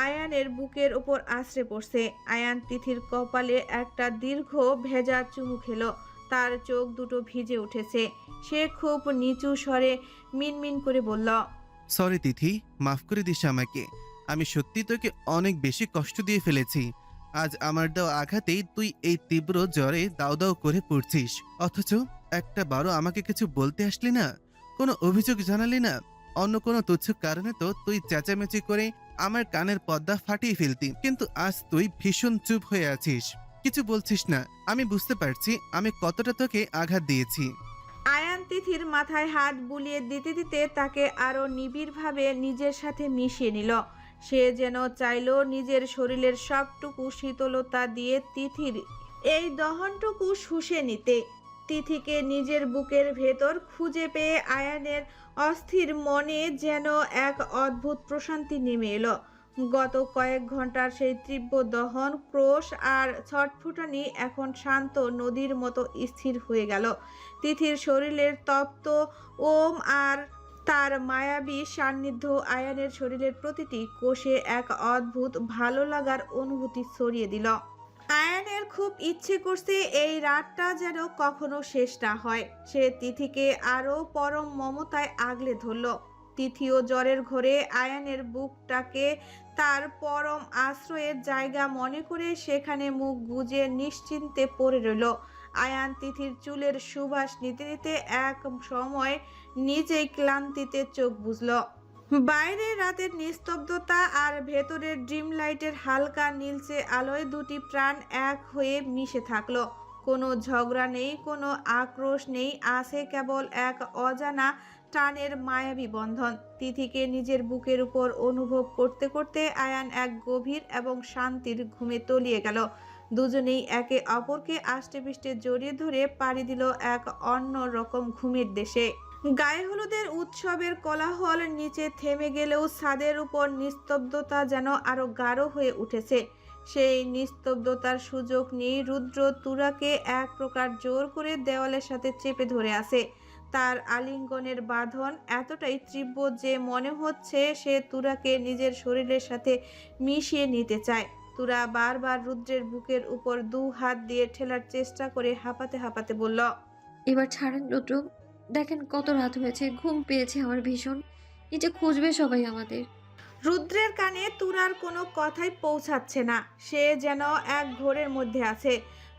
আয়ানের বুকের উপর আছড়ে পড়ছে। আয়ান তিথির কপালে একটা দীর্ঘ ভেজা চুমু খেলো। তার চোখ দুটো ভিজে উঠেছে। সে খুব নিচু স্বরে মিনমিন করে বলল, সরি তিথি, মাফ করে দিস আমাকে। আমি সত্যি তোকে অনেক বেশি কষ্ট দিয়ে ফেলেছি। আজ আমার দেওয়া আঘাতেই তুই এই তীব্র জ্বরে দাউ দাউ করে পড়ছিস, অথচ একটা বারো আমাকে কিছু বলতে আসলি না, কোনো অভিযোগ জানালি না। অন্য কোনো তুচ্ছ কারণে তো তুই চেঁচামেচি করে আমার কানের পর্দা ফাটিয়ে ফেলতি, কিন্তু আজ তুই ভীষণ চুপ হয়ে আছিস, কিছু বলছিস না। আমি বুঝতে পারছি আমি কতটা তোকে আঘাত দিয়েছি। আয়ান তিথির মাথায় হাত বুলিয়ে দিতে দিতে তাকে আরো নিবিড়ভাবে নিজের সাথে মিশিয়ে নিল। সে যেন চাইল নিজের শরীরের সবটুকু শীতলতা দিয়ে তিথির এই দহনটুকু শুষে নিতে। তিথিকে নিজের বুকের ভেতর খুঁজে পেয়ে আয়ানের অস্থির মনে যেন এক অদ্ভুত প্রশান্তি নেমে এলো। গত কয়েক ঘন্টার সেই তীব্র দহন, ক্রোশ আর ছটফটানি এখন শান্ত নদীর মতো স্থির হয়ে গেল। তিথির শরীরের তপ্ত ওম আর তার মায়াবী সান্নিধ্য আয়ানের শরীরের প্রতিটি কোষে এক অদ্ভুত ভালো লাগার অনুভূতি ছড়িয়ে দিল। আয়ানের খুব ইচ্ছে করছে এই রাতটা যেন কখনো শেষ না হয়। সে তিথিকে আরো পরম মমতায় আগলে ধরল। তিথিও জ্বরের ঘোরে আয়ানের বুকটাকে তার পরম আশ্রয়ের জায়গা মনে করে সেখানে মুখ গুজে নিশ্চিন্তে পড়ে রইল। আয়ান তিথির চুলের সুবাস নিতে নিতে এক সময় নিজেই ক্লান্তিতে চোখ বুঝল। বাইরে রাতের নিস্তব্ধতা আর ভেতরের ড্রিম লাইটের হালকা নীলচে আলোয় দুটি প্রাণ এক হয়ে মিশে থাকলো। কোনো ঝগড়া নেই, কোনো আক্রোশ নেই, আছে কেবল এক অজানা টানের মায়াবী বন্ধন। তিথিকে নিজের বুকের উপর অনুভব করতে করতে আয়ান এক গভীর এবং শান্তির ঘুমে তলিয়ে গেল। দুজনেই একে অপরকে আষ্টেপৃষ্টে জড়িয়ে ধরে পাড়ি দিল এক অন্য রকম ঘুমের দেশে। গায়ে হলুদের উৎসবের কোলাহল নিচে থেমে গেলেও ছাদের উপর নিস্তব্ধতা যেন আরো গাঢ় হয়ে উঠেছে। সেই নিস্তব্ধতার সুযোগ নিয়ে রুদ্র তুরাকে এক প্রকার জোর করে দেওয়ালের সাথে চেপে ধরে আছে। তার আলিঙ্গনের বাঁধন এতটাই তীব্র যে মনে হচ্ছে সে তুরাকে নিজের শরীরের সাথে মিশিয়ে নিতে চায়। তুরা বারবার রুদ্রের বুকের উপর দু হাত দিয়ে ঠেলার চেষ্টা করে হাঁপাতে হাঁপাতে বলল, এবার ছাড়েন রুদ্র, দেখেন কত রাত হয়েছে, ঘুম পেয়েছে আমার ভীষণ, নিচে খুঁজবে সবাই আমাদের। রুদ্রের কানে তুরার কোনো কথাই পৌঁছাচ্ছে না। সে যেন এক ঘোরের মধ্যে আছে।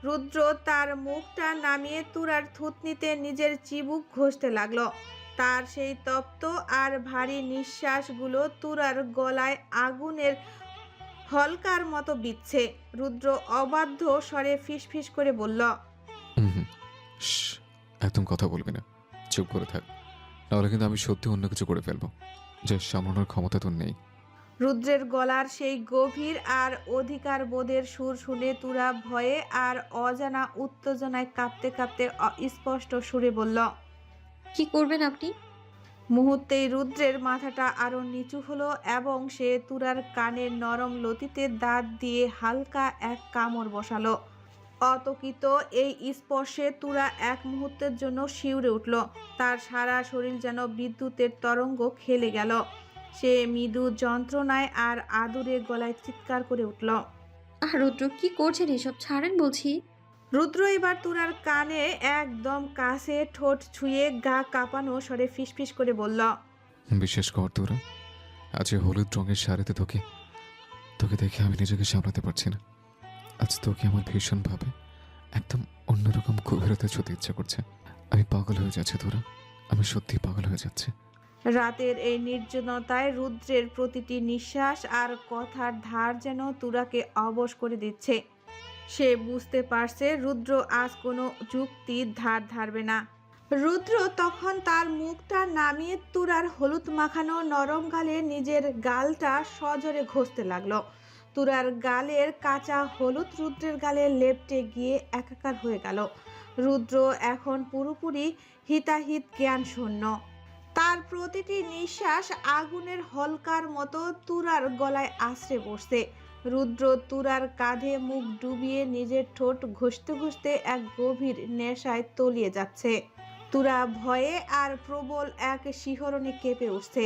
রুদ্র তার মুখটা নামিয়ে তুরার থুতনিতে নিজের চিবুক ঘষতে লাগলো। তার সেই তপ্ত আর ভারী নিঃশ্বাসগুলো তুরার গলায় আগুনের হলকার মতো বিচ্ছে। রুদ্র অবাধ্য স্বরে ফিসফিস করে বলল, একদম কথা বলবি না, চুপ করে থাক, নাহলে কিন্তু আমি সত্যি অন্য কিছু করে ফেলবো, যে সামলানোর ক্ষমতা তোর নেই। রুদ্রের গলার সেই গভীর আর অধিকার বোধের সুর শুনে তুরা ভয়ে আর অজানা উত্তেজনায় কাঁপতে কাঁপতে স্পষ্ট সুরে বলল, কি করবেন আপনি? মুহূর্তেই রুদ্রের মাথাটা আরো নিচু হলো এবং সে তুরার কানের নরম লতিতে দাঁত দিয়ে হালকা এক কামড় বসালো। অতকিত এই স্পর্শে তুরা এক মুহূর্তের জন্য শিউরে উঠল। তার সারা শরীর যেন বিদ্যুতের তরঙ্গ খেলে গেল। সে মৃদু যন্ত্রণায় আর আদুরে গলায় চিৎকার করে উঠল, আর রুদ্র কি করছেন এসব, ছাড়েন বলছি। রুদ্র এবার তুরার কানে একদম কাছে ঠোঁট ছুঁয়ে গা কাঁপানো স্বরে ফিসফিস করে বলল, বিশেষ কর তোরা, আজ হলুদ রঙের শাড়িতে তোকে তোকে দেখে আমি নিজেকে সামলাতে পারছি না। আজ তোকে আমার ভীষণভাবে একদম অন্যরকম গভীরতা ছুঁতে ইচ্ছা করছে। আমি পাগল হয়ে যাচ্ছি তোরা, আমি সত্যি পাগল হয়ে যাচ্ছি। রাতের এই নির্জনতায় রুদ্রের প্রতিটি নিঃশ্বাস আর কথার ধার যেন তুরাকে অবশ করে দিচ্ছে। সে বুঝতে পারছে রুদ্র আজ কোনো যুক্তির ধার ধারবে না। রুদ্র তখন তার মুখটা নামিয়ে তুরার হলুদ মাখানো নরম গালে নিজের গালটা সজোরে ঘষতে লাগলো। তুরার গালের কাঁচা হলুদ রুদ্রের গালে লেপ্টে গিয়ে একাকার হয়ে গেল। রুদ্র এখন পুরোপুরি হিতাহিত জ্ঞান শূন্য। তার প্রতিটি নিঃশ্বাস আগুনের হলকার মতো তুরার গলায় আশ্রে বসছে। রুদ্র তুরার কাঁধে মুখ ডুবিয়ে নিজের ঠোঁট ঘষতে ঘষতে এক গভীর নেশায় তলিয়ে যাচ্ছে। তুরা ভয়ে আর প্রবল এক শিহরণে কেঁপে উঠছে।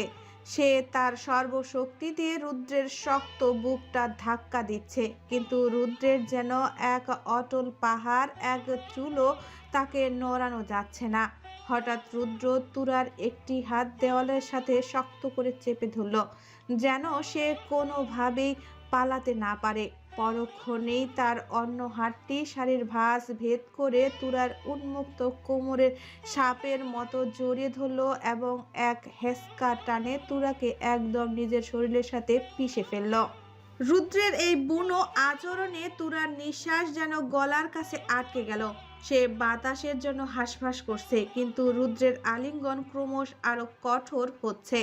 সে তার সর্বশক্তি দিয়ে রুদ্রের শক্ত বুকটা ধাক্কা দিচ্ছে, কিন্তু রুদ্রের যেন এক অটল পাহাড়, এক চুলো তাকে নড়ানো যাচ্ছে না। হঠাৎ রুদ্র তুরার একটি হাত দেওয়ালের সাথে শক্ত করে চেপে ধরল, যেন সে কোনোভাবেই পালাতে না পারে। পরক্ষণেই তার অন্য হাতটি শাড়ির ভাঁজ ভেদ করে তুরার উন্মুক্ত কোমরের সাপের মতো জড়িয়ে ধরল এবং এক হেঁচকা টানে তুরাকে একদম নিজের শরীরের সাথে পিষে ফেলল। রুদ্রের এই বুনো আচরণে তুরার নিঃশ্বাস যেন গলার কাছে আটকে গেল। সে বাতাসের জন্য হাঁসফাঁস করছে, কিন্তু রুদ্রের আলিঙ্গন ক্রমশ আরো কঠোর হচ্ছে।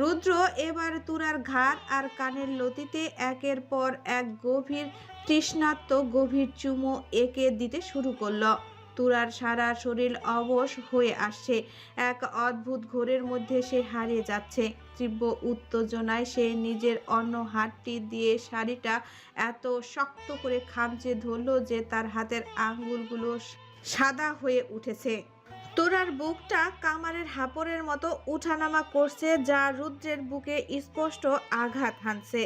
রুদ্র এবার তুরার ঘাড় আর কানের লতিতে একের পর এক গভীর তৃষ্ণার্ত গভীর চুমো এঁকে দিতে শুরু করলো। তুরার সারা শরীর অবশ হয়ে আসছে। এক অদ্ভুত ঘোরের মধ্যে সে হারিয়ে যাচ্ছে। তীব্র উত্তেজনায় সে নিজের অন্য হাতটি দিয়ে শাড়িটা এত শক্ত করে খামচে ধরল যে তার হাতের আঙ্গুলগুলো সাদা হয়ে উঠেছে। তোরার বুকটা কামারের হাপড়ের মতো উঠানামা করছে, যা রুদ্রের বুকে স্পষ্ট আঘাত হানছে।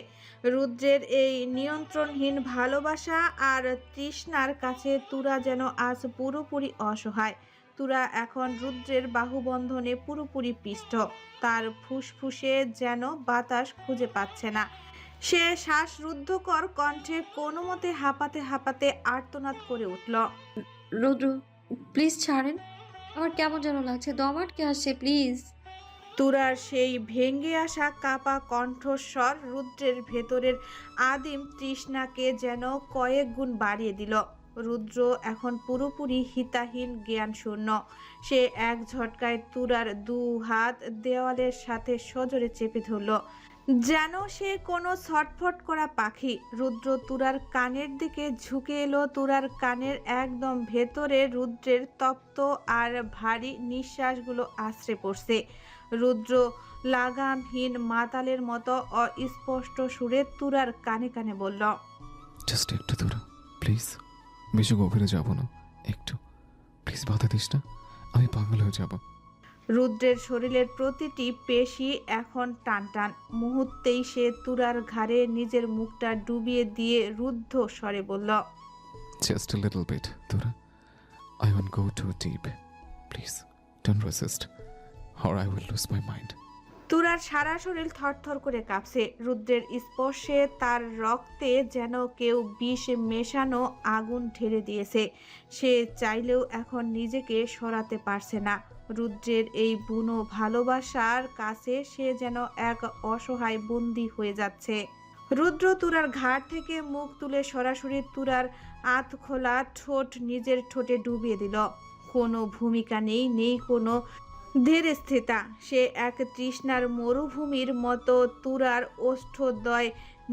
রুদ্রের এই নিয়ন্ত্রণহীন ভালোবাসা আর তৃষ্ণার কাছে তুরা যেন আজ পুরোপুরি অসহায়। তুরা এখন রুদ্রের বাহুবন্ধনে পুরোপুরি পিষ্ট। তার ফুসফুসে যেন বাতাস খুঁজে পাচ্ছে না। সে শ্বাসরুদ্ধকর কণ্ঠে কোনো মতে হাঁপাতে হাঁপাতে আর্তনাদ করে উঠল, রুদ্র প্লিজ ছাড়েন, আমার কেমন যেন লাগছে, দম আটকে আসছে, প্লিজ। তুরার সেই ভেঙে আসা কাপা কণ্ঠস্বর রুদ্রের ভেতরের আদিম তৃষ্ণাকে যেন কয়েক গুণ বাড়িয়ে দিল। রুদ্র এখন পুরোপুরি হিতাহীন, জ্ঞান শূন্য। সে এক ঝটকায় তুরার দু হাত দেওয়ালের সাথে সজোরে চেপে ধরল, যেন সে কোনো ছটফট করা পাখি। রুদ্র তুরার কানের দিকে ঝুঁকে এলো। তুরার কানের একদম ভেতরে রুদ্রের তপ্ত আর ভারী নিঃশ্বাসগুলো আশ্রে পড়ছে। রুদ্র লাগামহীন মাতালের মতো অস্পষ্ট সুরে তুরার কানে কানে বলল, জাস্ট একটু দূর প্লিজ, বেশি গভীরে যাব না, একটু প্লিজ, বাধা দিস না, আমি পাগল হয়ে যাব। রুদ্রের শরীরের প্রতিটি পেশি এখন টানটান। মুহূর্তেই সে তুরার ঘাড়ে নিজের মুখটা ডুবিয়ে দিয়ে রুদ্ধ স্বরে বলল, জাস্ট আ লিটল বিট তোরা, I want go to deep, please don't resist or I will lose my mind. তুরার সারা শরীর থরথর করে কাঁপছে। রুদ্রের স্পর্শে তার রক্তে যেন কেউ বিষ মেশানো আগুন ঢেলে দিয়েছে। সে চাইলেও এখন নিজেকে সরাতে পারছে না। রুদ্রের এই বুনো ভালোবাসার কাছে সে যেন এক অসহায় বন্দী হয়ে যাচ্ছে। রুদ্র তুরার ঘাড় থেকে মুখ তুলে সরাসরি তুরার আধখোলা ঠোঁট নিজের ঠোঁটে ডুবিয়ে দিল। কোনো ভূমিকা নেই, নেই কোনো ধীরস্থিতা। সে এক তৃষ্ণার মরুভূমির মতো তুরার ওষ্ঠদ্বয়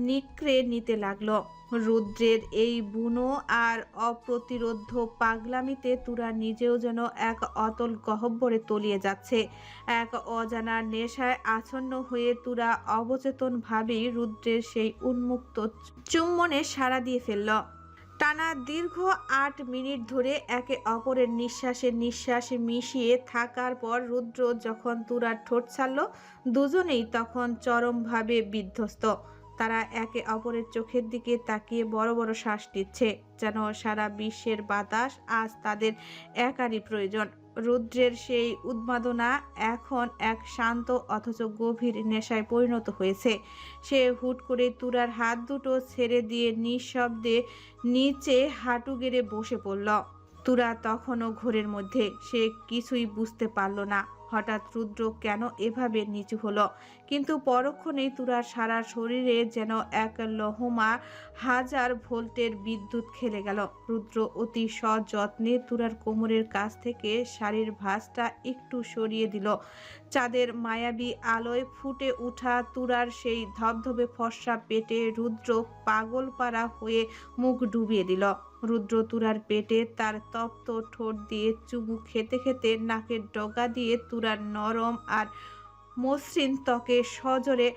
নিকড়ে নিতে লাগলো। রুদ্রের এই বুনো আর অপ্রতিরোধ্য পাগলামিতে তুরা নিজেও যেন এক অতল গহ্বরে তলিয়ে যাচ্ছে। এক অজানা নেশায় আচ্ছন্ন হয়ে তুরা অবচেতনভাবেই রুদ্রের সেই উন্মুক্ত চুম্বনে সাড়া দিয়ে ফেলল। টানা দীর্ঘ 8 মিনিট ধরে একে অপরের নিঃশ্বাসে নিঃশ্বাস মিশিয়ে থাকার পর রুদ্র যখন তুরার ঠোঁট ছাড়ল, দুজনেই তখন চরমভাবে বিধ্বস্ত। তারা একে অপরের চোখের দিকে তাকিয়ে বড় বড় শ্বাস নিচ্ছে, যেন সারা বিশ্বের বাতাস আজ তাদের একারই প্রয়োজন। রুদ্রের সেই উন্মাদনা এখন এক শান্ত অথচ গভীর নেশায় পরিণত হয়েছে। সে হুট করে তুরার হাত দুটো ছেড়ে দিয়ে নিঃশব্দে নিচে হাঁটু গেড়ে বসে পড়ল। তুরা তখনও ঘোরের মধ্যে। সে কিছুই বুঝতে পারল না হঠাৎ রুদ্র কেন এভাবে নিচু হলো, কিন্তু পরক্ষণেই তুরার সারা শরীরে যেন এক লহমা 1000 ভোল্টের বিদ্যুৎ খেলে গেল। রুদ্র অতি সযত্নে তুরার কোমরের কাছ থেকে শাড়ির ভাঁজটা একটু সরিয়ে দিল। চাঁদের মায়াবী আলোয় ফুটে ওঠা তুরার সেই ধবধবে ফর্সা পেটে রুদ্র পাগলপাড়া হয়ে মুখ ডুবিয়ে দিল। রুদ্র তুরার পেটে তার তপ্ত ঠোঁট দিয়ে চুমু খেতে খেতে নাকের ডগা দিয়ে তুরার নরম আর মসৃণ ত্বকে সজোরে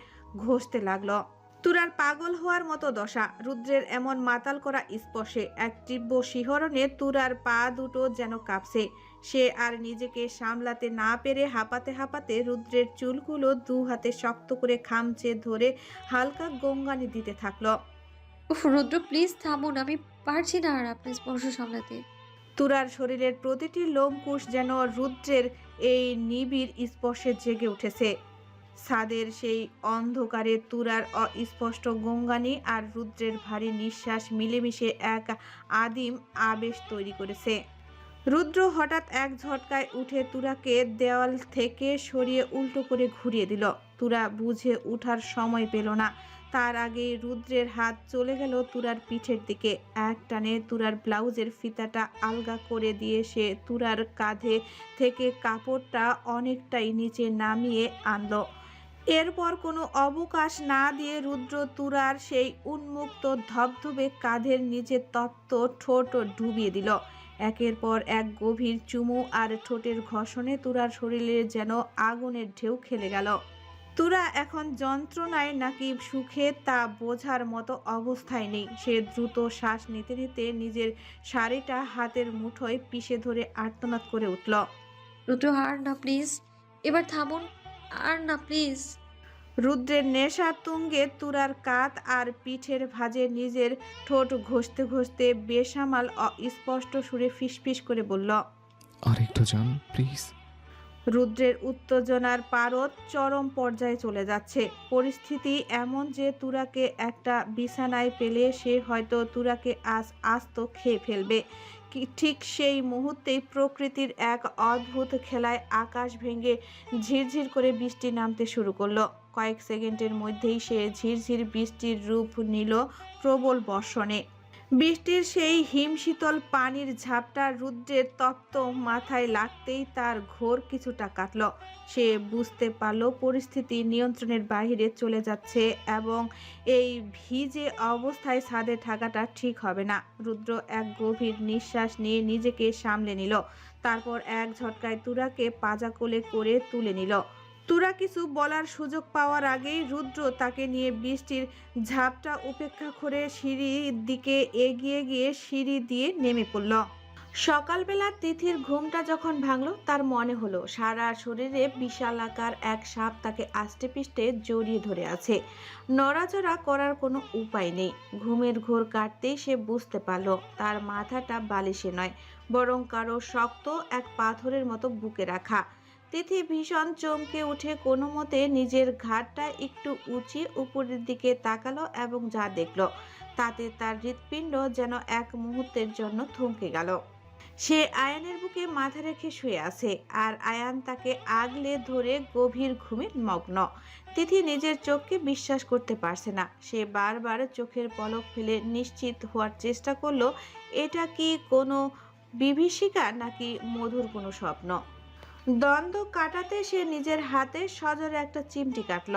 ঘষতে লাগলো। তুরার পাগল হওয়ার মতো দশা। রুদ্রের এমন মাতাল করা স্পর্শে এক তীব্র শিহরণে তুরার পা দুটো যেন কাঁপছে। সে আর নিজেকে সামলাতে না পেরে হাঁপাতে হাঁপাতে রুদ্রের চুলগুলো 2 হাতে শক্ত করে খামচে ধরে হালকা গঙ্গানি দিতে থাকলো। উফ রুদ্র প্লিজ থামুন, আমি পারছি না আর আপনার স্পর্শ সামলাতে। তুরার শরীরের প্রতিটি লোমকূশ যেন রুদ্রের এই নিবিড় স্পর্শে জেগে উঠেছে। ছাদের সেই অন্ধকারে তুরার অস্পষ্ট গঙ্গানি আর রুদ্রের ভারী নিঃশ্বাস মিলেমিশে এক আদিম আবেশ তৈরি করেছে। রুদ্র হঠাৎ এক ঝটকায় উঠে তুরাকে দেওয়াল থেকে সরিয়ে উল্টো করে ঘুরিয়ে দিল। তুরা বুঝে ওঠার সময় পেল না, তার আগে রুদ্রের হাত চলে গেল তুরার পিঠের দিকে। এক টানে তুরার ব্লাউজের ফিতাটা আলগা করে দিয়ে সে তুরার কাঁধে থেকে কাপড়টা অনেকটাই নিচে নামিয়ে আনলো। এরপর কোনো অবকাশ না দিয়ে রুদ্র তুরার সেই উন্মুক্ত ধবধবে কাঁধের নিচে তপ্ত ঠোঁট ডুবিয়ে দিল। একের পর এক গভীর চুমু আর ঠোঁটের ঘষণে তুরার শরীরে যেন আগুনের ঢেউ খেলে গেল। তুরা এখন যন্ত্রণায় নাকি সুখে তা বোঝার মতো অবস্থায় নেই। সে দ্রুত শ্বাস নিতে নিতে নিজের শাড়িটা হাতের মুঠোয় পিষে ধরে আর্তনাদ করে উঠল। রুদ্র, আর না প্লিজ, এবার থামুন, আর না প্লিজ। রুদ্রের নেশা তুঙ্গে তুরার কাঁধ আর পিঠের ভাঁজে নিজের ঠোঁট ঘষতে ঘষতে বেসামাল অস্পষ্ট সুরে ফিসফিস করে বলল, আর একটু যান প্লিজ। রুদ্রের উত্তেজনার পারদ চরম পর্যায়ে চলে যাচ্ছে। পরিস্থিতি এমন যে তুরাকে একটা বিছানায় পেলে সে হয়তো তুরাকে আস্ত খেয়ে ফেলবে। ঠিক সেই মুহূর্তেই প্রকৃতির এক অদ্ভুত খেলায় আকাশ ভেঙে ঝিরঝির করে বৃষ্টি নামতে শুরু করলো। কয়েক সেকেন্ডের মধ্যেই সে ঝিরঝির বৃষ্টির রূপ নিল প্রবল বর্ষণে। বৃষ্টির সেই হিমশীতল পানির ঝাপটা রুদ্রের তপ্ত মাথায় লাগতেই তার ঘোর কিছুটা কাটল। সে বুঝতে পারল পরিস্থিতি নিয়ন্ত্রণের বাইরে চলে যাচ্ছে এবং এই ভিজে অবস্থায় ছাদে থাকাটা ঠিক হবে না। রুদ্র এক গভীর নিঃশ্বাস নিয়ে নিজেকে সামলে নিল। তারপর এক ঝটকায় তুরাকে পাজা কোলে করে তুলে নিল। তুরা কিছু বলার সুযোগ পাওয়ার আগেই রুদ্র তাকে নিয়ে বৃষ্টির ঝাপটা উপেক্ষা করে সিঁড়ির দিকে এগিয়ে গিয়ে সিঁড়ি দিয়ে নেমে পড়ল। সকালবেলা তিথির ঘুমটা যখন ভাঙল, তার মনে হলো সারা শরীরে বিশালাকার এক সাপ তাকে আষ্টে পিষ্টে জড়িয়ে ধরে আছে। নড়াচড়া করার কোনো উপায় নেই। ঘুমের ঘোর কাটতেই সে বুঝতে পারল তার মাথাটা বালিশে নয়, বরং কারো শক্ত এক পাথরের মতো বুকে রাখা। তিথি ভীষণ চমকে উঠে কোনো মতে নিজের ঘাড়টা একটু উঁচিয়ে উপরের দিকে তাকালো এবং যা দেখলো তাতে তার হৃৎপিণ্ড যেন এক মুহূর্তের জন্য থমকে গেল। সে আয়ানের বুকে মাথা রেখে শুয়ে আছে আর আয়ান তাকে আগলে ধরে গভীর ঘুমে মগ্ন। তিথি নিজের চোখকে বিশ্বাস করতে পারছে না। সে বারবার চোখের পলক ফেলে নিশ্চিত হওয়ার চেষ্টা করলো এটা কি কোনো বিভীষিকা নাকি মধুর কোনো স্বপ্ন। দ্বন্দ্ব কাটাতে সে নিজের হাতে সজোরে একটা চিমটি কাটল।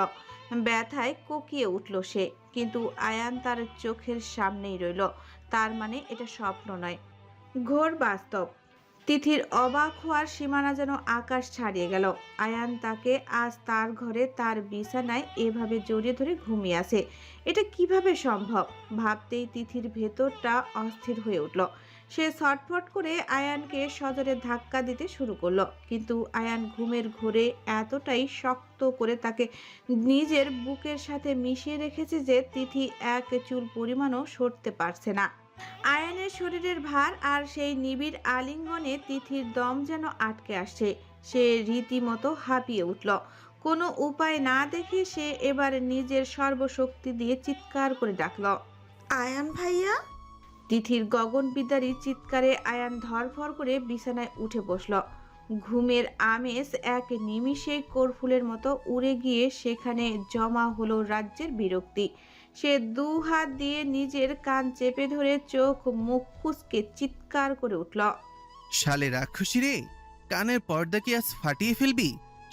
ব্যথায় কোকিয়ে উঠল সে, কিন্তু আয়ান তার চোখের সামনেই রইল। তার মানে এটা স্বপ্ন নয়, ঘোর বাস্তব। তিথির অবাক হওয়ার সীমানা যেন আকাশ ছাড়িয়ে গেল। আয়ান তাকে আজ তার ঘরে তার বিছানায় এভাবে জড়িয়ে ধরে ঘুমিয়ে আছে। এটা কিভাবে সম্ভব? ভাবতেই তিথির ভেতরটা অস্থির হয়ে উঠল। সে ছটফট করে আয়ানকে সজোরে ধাক্কা দিতে শুরু করলো, কিন্তু আয়ান ঘুমের ঘোরে এতটাই শক্ত করে তাকে নিজের বুকের সাথে মিশিয়ে রেখেছে যে তিথি এক চুল পরিমাণও সরতে পারছে না। আয়ানের শরীরের ভার আর সেই নিবিড় আলিঙ্গনে তিথির দম যেন আটকে আসছে। সে রীতিমতো হাঁপিয়ে উঠল। কোনো উপায় না দেখে সে এবার নিজের সর্বশক্তি দিয়ে চিৎকার করে ডাকল, আয়ান ভাইয়া। তিথির গগনবিদারী চিৎকারে আয়ান ধরফর করে বিছানায় উঠে বসল। ঘুমের আমেজ এক নিমিষেই কোরফুলের মতো উড়ে গিয়ে সেখানে জমা হলো রাজ্যের বিরক্তি। সে দু হাত দিয়ে নিজের কান চেপে ধরে চোখ মুখ কুঁচকে চিৎকার করে উঠল, শালে রাক্ষসী রে, কানের পর্দা কি আজ ফাটিয়ে ফেলবি?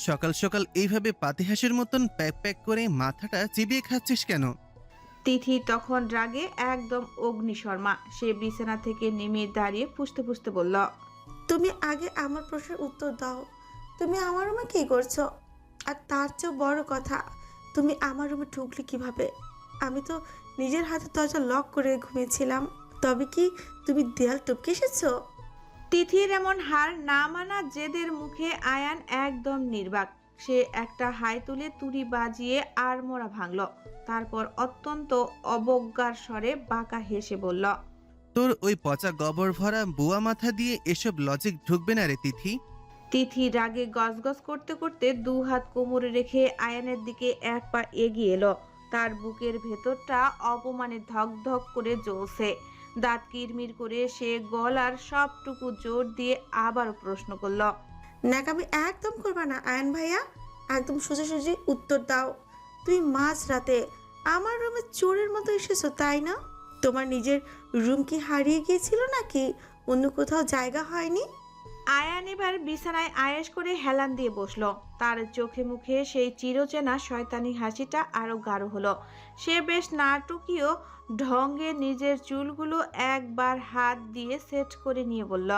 সকাল সকাল এইভাবে পাতিহাসের মতন প্যাক প্যাক করে মাথাটা চিবিয়ে খাচ্ছিস কেন? তিথি তখন রাগে একদম অগ্নিশর্মা। সে বিছানা থেকে নেমে দাঁড়িয়ে ফুঁসতে ফুঁসতে বলল, তুমি আগে আমার প্রশ্নের উত্তর দাও। তুমি আমার রুমে কি করছো? আর তার চেয়েও বড় কথা, তুমি আমার রুমে ঢুকলে কিভাবে? আমি তো নিজের হাতে দরজা লক করে ঘুমিয়েছিলাম। তবে কি তুমি দেয়াল টপকে এসেছো? তিথির এমন হার না মানা জেদের মুখে আয়ান একদম নির্বাক। সে একটা হাই তুলে তুড়ি বাজিয়ে আড়মোড়া ভাঙল। তারপর অত্যন্ত অবজ্ঞার স্বরে বাঁকা হেসে বলল, তোর ওই পচা গোবর ভরা বুয়া মাথা দিয়ে এসব লজিক ঢুকবে না রে তিথি। তিথি রাগে গজগজ করতে করতে 2 হাত কোমরে রেখে আয়ানের দিকে 1 পা এগিয়ে এলো। তার বুকের ভেতরটা অপমানে ধক ধক করে জ্বলছে। দাঁত কিরমির করে সে গলার সবটুকু জোর দিয়ে আবার প্রশ্ন করলো। ন্যাকামি একদম করবা না আয়ন ভাইয়া, একদম সোজাসুজি উত্তর দাও। তুমি মাঝ রাতে আমার রুমে চোরের মতো এসেছো তাই না? তোমার নিজের রুম কি হারিয়ে গিয়েছিল নাকি অন্য কোথাও জায়গা হয়নি? আয়ান এবার বিছানায় আয়েশ করে হেলান দিয়ে বসলো। তার চোখে মুখে সেই চিরচেনা শয়তানি হাসিটা আরো গাঢ় হলো। সে বেশ নাটকীয় ঢঙ্গে নিজের চুলগুলো একবার হাত দিয়ে সেট করে নিয়ে বলল,